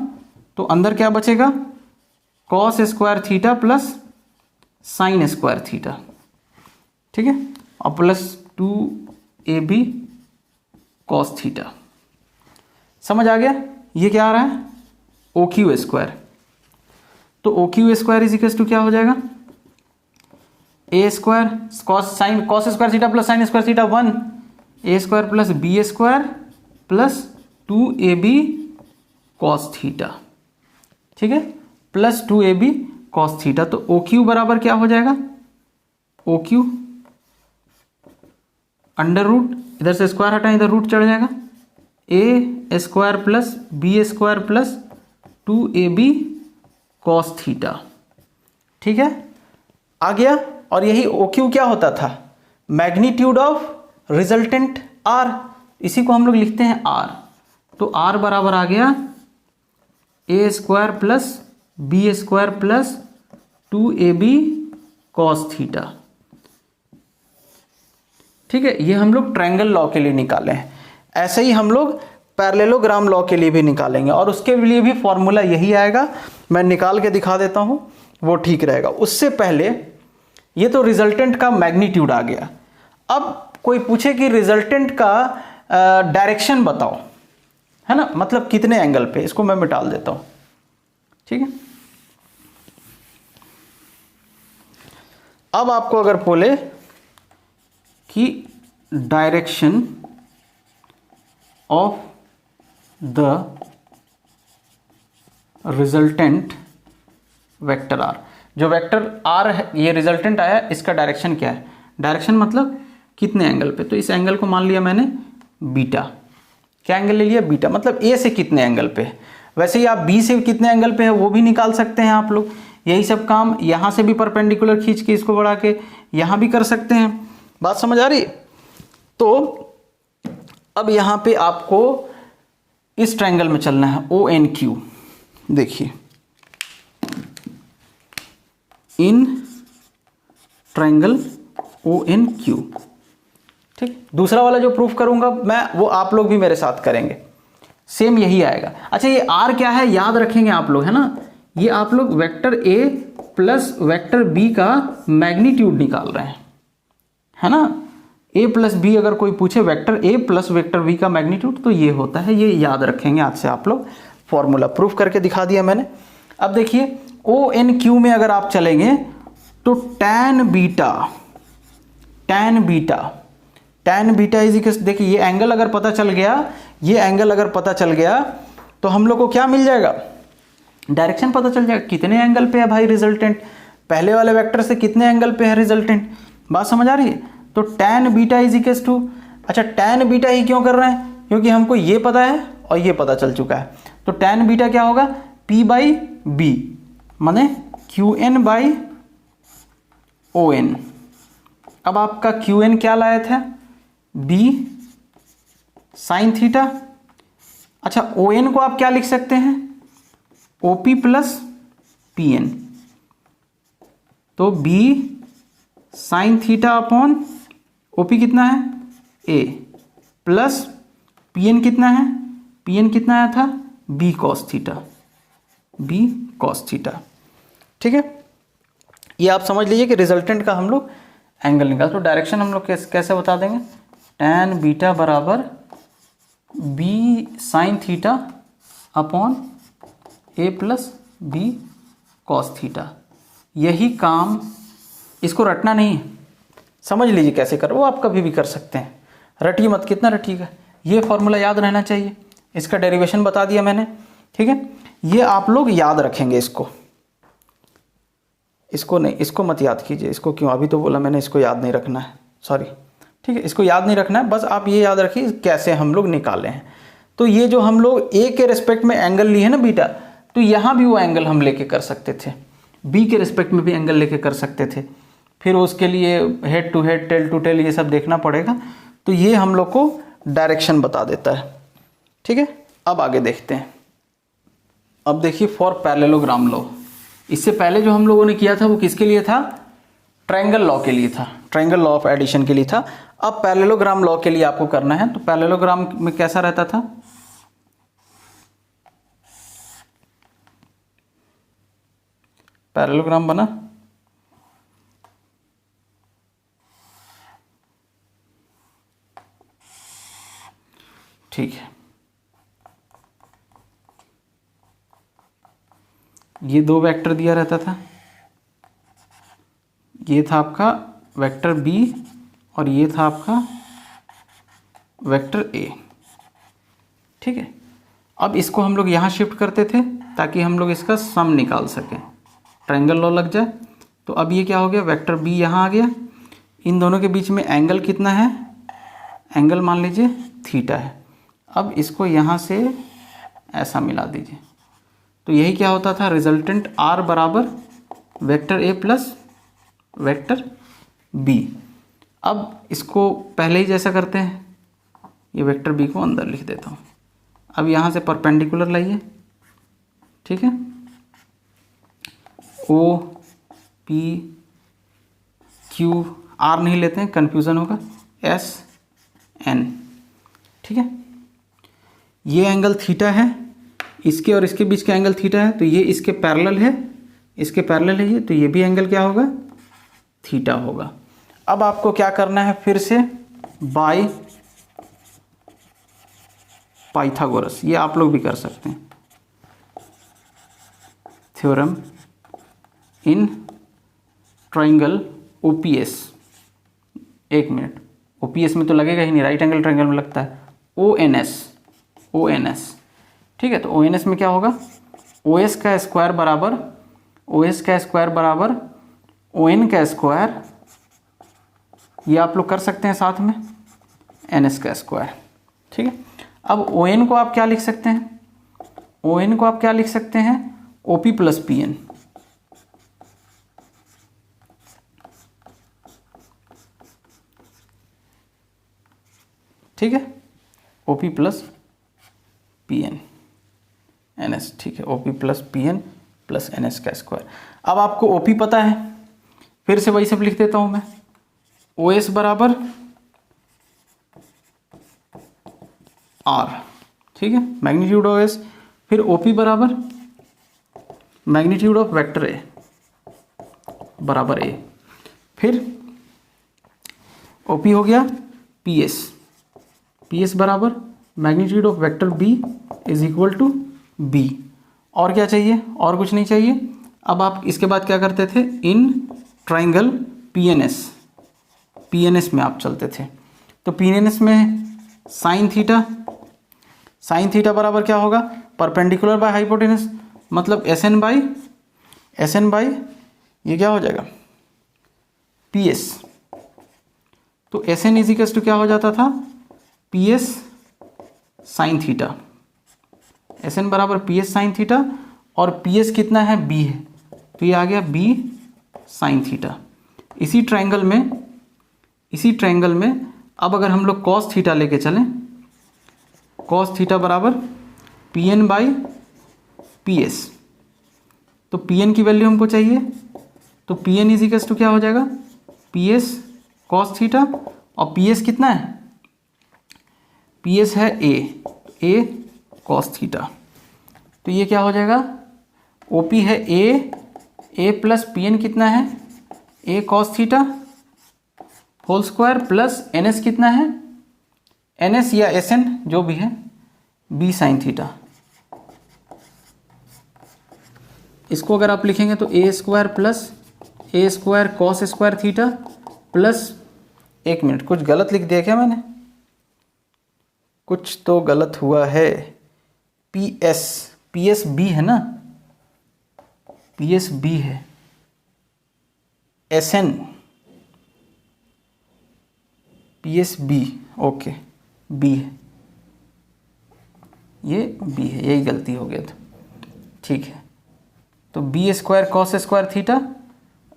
तो अंदर क्या बचेगा, cos square theta plus sine square theta. ठीक है, और प्लस 2AB कॉस थीटा। समझ आ गया, ये क्या आ रहा है, OQ स्क्वायर। तो OQ square is equal to क्या हो जाएगा, A square cos square theta plus sine square theta 1, A square plus B square plus 2AB cos theta. ठीक है, प्लस 2AB कॉस थीटा। तो OQ बराबर क्या हो जाएगा, OQ अंडर रूट, इधर से स्क्वायर हटाएं, इधर रूट चढ़ जाएगा, A square plus B square plus 2AB cos theta. ठीक है, आ गया। और यही OQ क्या होता था, मैग्नीट्यूड ऑफ रिजल्टेंट R, इसी को हम लोग लिखते हैं R। तो R बराबर आ गया A square plus B square plus 2AB cos theta. ठीक है, ये हम लोग ट्रायंगल लॉ के लिए निकाले हैं। ऐसे ही हम लोग पैरेललोग्राम लॉ के लिए भी निकालेंगे, और उसके लिए भी फॉर्मूला यही आएगा। मैं निकाल के दिखा देता हूं, वो ठीक रहेगा। उससे पहले ये तो रिजल्टेंट का मैग्नीट्यूड आ गया। अब कोई पूछे कि रिजल्टेंट का डायरेक्शन बताओ, है ना, मतलब कितने एंगल पे, इसको मैं मिटा देता हूं। ठीक है, अब आपको अगर बोले कि direction of the resultant vector R, जो वेक्टर आर है, ये रिजल्टेंट आया, इसका डायरेक्शन क्या है, डायरेक्शन मतलब कितने एंगल पे। तो इस एंगल को मान लिया मैंने बीटा, क्या एंगल ले लिया, बीटा, मतलब ए से कितने एंगल पे है। वैसे ही आप बी से कितने एंगल पे है वो भी निकाल सकते हैं आप लोग। यही सब काम यहाँ से भी परपेंडिकुलर खींच के इसको बढ़ा के यहाँ भी कर सकते हैं। बात समझ आ रही। तो अब यहाँ पे आपको इस ट्रायंगल में चलना है, ONQ। देखिए इन ट्रायंगल ONQ। ठीक, दूसरा वाला जो प्रूफ करूंगा मैं, वो आप लोग भी मेरे साथ करेंगे, सेम यही आएगा। अच्छा, ये R क्या है याद रखेंगे आप लोग, है ना, ये आप लोग vector A plus vector B का मैग्नीट्यूड निकाल रहे हैं, है ना। A प्लस B अगर कोई पूछे vector A plus vector B का मैग्नीट्यूड, तो ये होता है, ये याद रखेंगे आज से आप लोग। फॉर्मूला प्रूफ करके दिखा दिया मैंने। अब देखिए ONQ में अगर आप चलेंगे तो tan बीटा इज इक्वल, देखिए ये एंगल अगर पता चल गया, ये एंगल अगर पता चल गया तो हम लोग को क्या मिल जाएगा, डायरेक्शन पता चल जाएगा, कितने एंगल पे है भाई रिजल्टेंट, पहले वाले वेक्टर से कितने एंगल पे है रिजल्टेंट। बात समझ आ रही है। तो tan beta is equal to, अच्छा tan बीटा ही क्यों कर रहे हैं, क्योंकि हमको ये पता है और ये पता चल चुका है। तो tan बीटा क्या होगा, P/B माने QN बाई ON। अब आपका QN क्या लाया था, B साइन थीटा। अच्छा, ON को आप क्या लिख सकते हैं, OP प्लस PN। तो B sine theta upon OP कितना है A प्लस PN कितना है, PN कितना आया था B कॉस थीटा। ठीक है, ये आप समझ लीजिए कि रिजल्टेंट का हम लोग एंगल निकाल। तो डायरेक्शन हम लोग कैसे बता देंगे, tan बीटा बराबर B sine theta upon A plus B cos theta. यही काम, इसको रटना नहीं है, समझ लीजिए कैसे कर, वो आप कभी भी कर सकते हैं, रटिए मत, कितना रटिएगा। ये फॉर्मूला याद रहना चाहिए, इसका डेरिवेशन बता दिया मैंने, ठीक है। ये आप लोग याद रखेंगे, इसको नहीं, इसको मत याद कीजिए, इसको क्यों, अभी तो बोला मैंने इसको याद नहीं रखना है, सॉरी, ठीक है, इसको याद नहीं रखना है, बस आप ये याद रखिए कैसे हम लोग निकाले हैं। तो ये जो हम लोग ए के रिस्पेक्ट में एंगल लिए है ना बीटा, तो यहाँ भी वो एंगल हम लेके कर सकते थे, बी के रिस्पेक्ट में भी एंगल लेके कर सकते थे, फिर उसके लिए head to head, tail to tail, ये सब देखना पड़ेगा। तो ये हम लोग को डायरेक्शन बता देता है, ठीक है। अब आगे देखते हैं। अब देखिए फॉर पैरेललोग्राम लॉ, इससे पहले जो हम लोगों ने किया था वो किसके लिए था, ट्रायंगल लॉ के लिए था, ट्रायंगल लॉ ऑफ एडिशन के लिए था। अब पैरेललोग्राम लॉ के लिए आपको करना है। तो पैरेललोग्राम में कैसा रहता था, पैरेललोग्राम बना, ठीक है, ये दो वेक्टर दिया रहता था, ये था आपका वेक्टर बी और ये था आपका वेक्टर ए, ठीक है। अब इसको हम लोग यहाँ शिफ्ट करते थे ताकि हम लोग इसका सम निकाल सकें, ट्रायंगल लॉ लग जाए। तो अब ये क्या हो गया, वेक्टर बी यहाँ आ गया, इन दोनों के बीच में एंगल कितना है, एंगल मान लीजिए थीटा है। अब इसको यहाँ से ऐसा मिला दीजिए, तो यही क्या होता था, रिजल्टेंट आर बराबर vector A plus vector B. अब इसको पहले ही जैसा करते हैं, ये वेक्टर बी को अंदर लिख देता हूँ। अब यहाँ से परपेंडिकुलर लाइए, ठीक है, ओ पी क्यू, आर नहीं लेते हैं कन्फ्यूज़न होगा, एस एन, ठीक है। ये एंगल थीटा है, इसके और इसके बीच का एंगल थीटा है, तो ये इसके पैरेलल है, इसके पैरेलल है ये, तो ये भी एंगल क्या होगा, थीटा होगा। अब आपको क्या करना है, फिर से बाय पाइथागोरस, ये आप लोग भी कर सकते हैं, थ्योरम इन ट्रायंगल ओपीएस, एक मिनट, ओपीएस में तो लगेगा ही नहीं, राइट एंगल ट्रायंगल में लगता है, ओएनएस, ओएनएस, ठीक है। तो ओएनएस में क्या होगा, ओएस का स्क्वायर बराबर, ओएस का स्क्वायर बराबर ओएन का स्क्वायर, ये आप लोग कर सकते हैं साथ में, एनएस का स्क्वायर, ठीक है। अब ओएन को आप क्या लिख सकते हैं, ओएन को आप क्या लिख सकते हैं, ओपी प्लस पी एन, ठीक है, OP plus P N N S, ठीक है, OP plus P N plus N S का स्क्वायर। अब आपको ओपी पता है, फिर से वही सब लिख देता हूं मैं, ओ एस बराबर आर, ठीक है, मैग्नीट्यूड ऑफ एस, फिर ओपी बराबर मैग्नीट्यूड ऑफ वेक्टर ए बराबर ए, फिर ओपी हो गया पी एस, पी एस बराबर magnitude of vector B is equal to B. और क्या चाहिए, और कुछ नहीं चाहिए। अब आप इसके बाद क्या करते थे, इन ट्राइंगल पीएनएस, पीएनएस में आप चलते थे। तो पीएनएस में साइन थीटा, साइन थीटा बराबर क्या होगा, परपेंडिकुलर बाय हाइपोटेनस, मतलब एस एन बाई ये क्या हो जाएगा पी एस। तो एस एन इजिकल्स टू क्या हो जाता था, P S sine theta, S N बराबर पी एस साइन थीटा, और पी एस कितना है, बी है, तो ये आ गया बी साइन थीटा। इसी ट्रायंगल में अब अगर हम लोग कॉस थीटा लेके चलें, कॉस थीटा बराबर P N by P S, तो पी एन की वैल्यू हमको चाहिए, तो पी एन इजिकल्स टू क्या हो जाएगा, पी एस कॉस थीटा, और पी एस कितना है, पी एस है ए कॉस थीटा, तो ये क्या हो जाएगा, ओ पी है ए प्लस पी एन कितना है, A cos theta whole square plus N S कितना है, एन एस या एस एन जो भी है, बी साइन थीटा। इसको अगर आप लिखेंगे तो A square plus A square cos square theta plus एक मिनट, कुछ गलत लिख दिया क्या मैंने? कुछ तो गलत हुआ है। पी एस बी है ना, पी एस बी है, S N P S B, okay B है, ये बी है, यही गलती हो गया था। ठीक है, तो B square cos square theta,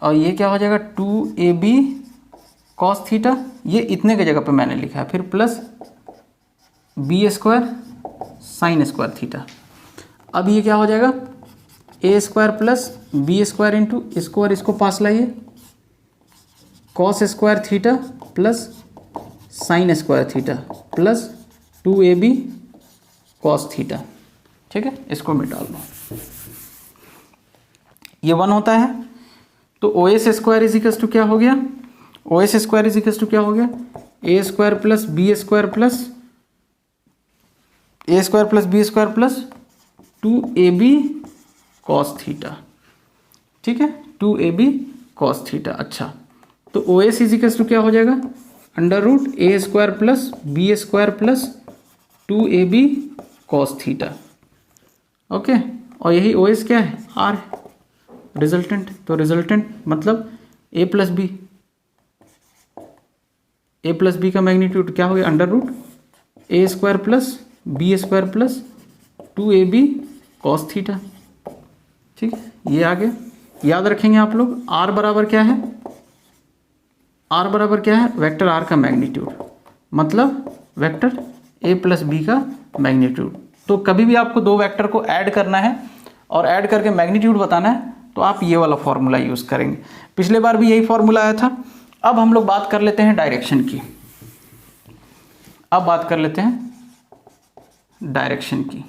और ये क्या हो जाएगा 2ab कॉस थीटा, ये इतने की जगह पे मैंने लिखा है, फिर plus B square sine square theta. अब ये क्या हो जाएगा A square plus B square into square, इसको पास लाइए, cos square theta plus sine square theta plus 2ab cos theta. ठीक है, इसको मिटा लो, ये 1 होता है। तो O S square equals to क्या हो गया, O S square equals to क्या हो गया, A square plus B square plus A square plus B square plus 2ab cos theta. ठीक है, 2ab कॉस थीटा। अच्छा, तो ओ एस इजिकल्स टू क्या हो जाएगा, under root A square plus B square plus 2ab cos theta. Okay, और यही O S क्या है, आर है, रिजल्टेंट। तो रिजल्टेंट मतलब ए प्लस बी का मैग्नीट्यूड क्या हो गया, under root A square plus B square plus 2ab cos theta. ठीक है, ये आ गया। याद रखेंगे आप लोग, आर बराबर क्या है, आर बराबर क्या है, वेक्टर आर का मैग्नीट्यूड, मतलब वेक्टर ए प्लस बी का मैग्नीट्यूड। तो कभी भी आपको दो वेक्टर को ऐड करना है और ऐड करके मैग्नीट्यूड बताना है, तो आप ये वाला फॉर्मूला यूज़ करेंगे। पिछले बार भी यही फॉर्मूला आया था। अब हम लोग बात कर लेते हैं डायरेक्शन की। अब बात कर लेते हैं डायरेक्शन की।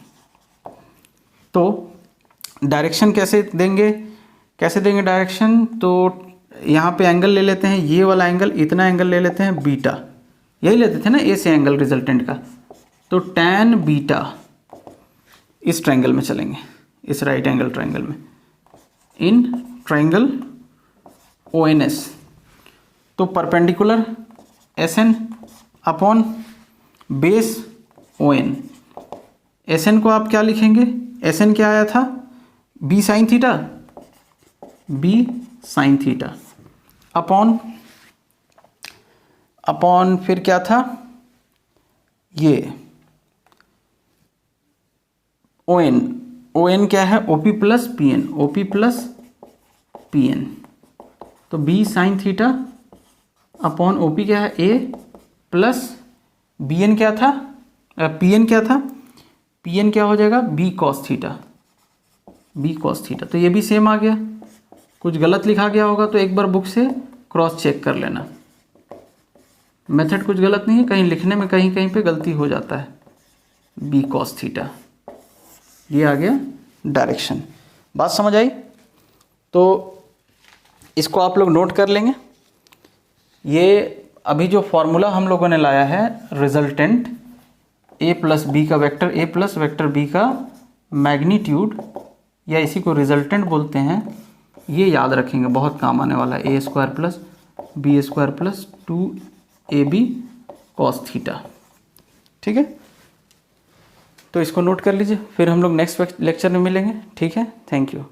तो डायरेक्शन कैसे देंगे डायरेक्शन, तो यहाँ पे एंगल ले लेते हैं, ये वाला एंगल, इतना एंगल ले लेते हैं बीटा, यही लेते थे ना ए से एंगल रिजल्टेंट का। तो tan बीटा इस ट्रायंगल में चलेंगे, इस राइट एंगल ट्रायंगल में, इन ट्रायंगल ONS। तो perpendicular SN upon base ON। SN को आप क्या लिखेंगे, SN क्या आया था, B साइन थीटा अपॉन फिर क्या था, ये ON क्या है, OP प्लस PN। तो B sine theta upon OP क्या है, A प्लस PN क्या था, PN क्या हो जाएगा, B कॉस थीटा। तो ये भी सेम आ गया। कुछ गलत लिखा गया होगा तो एक बार बुक से क्रॉस चेक कर लेना। मेथड कुछ गलत नहीं है, कहीं लिखने में कहीं कहीं पे गलती हो जाता है। B कॉस थीटा, ये आ गया डायरेक्शन। बात समझ आई? तो इसको आप लोग नोट कर लेंगे। ये अभी जो फॉर्मूला हम लोगों ने लाया है, रिजल्टेंट a प्लस बी का vector a plus vector b का मैग्नीट्यूड, या इसी को रिजल्टेंट बोलते हैं, ये याद रखेंगे, बहुत काम आने वाला है। A square plus B square plus 2ab cos theta. ठीक है, तो इसको नोट कर लीजिए, फिर हम लोग नेक्स्ट लेक्चर में मिलेंगे। ठीक है, थैंक यू।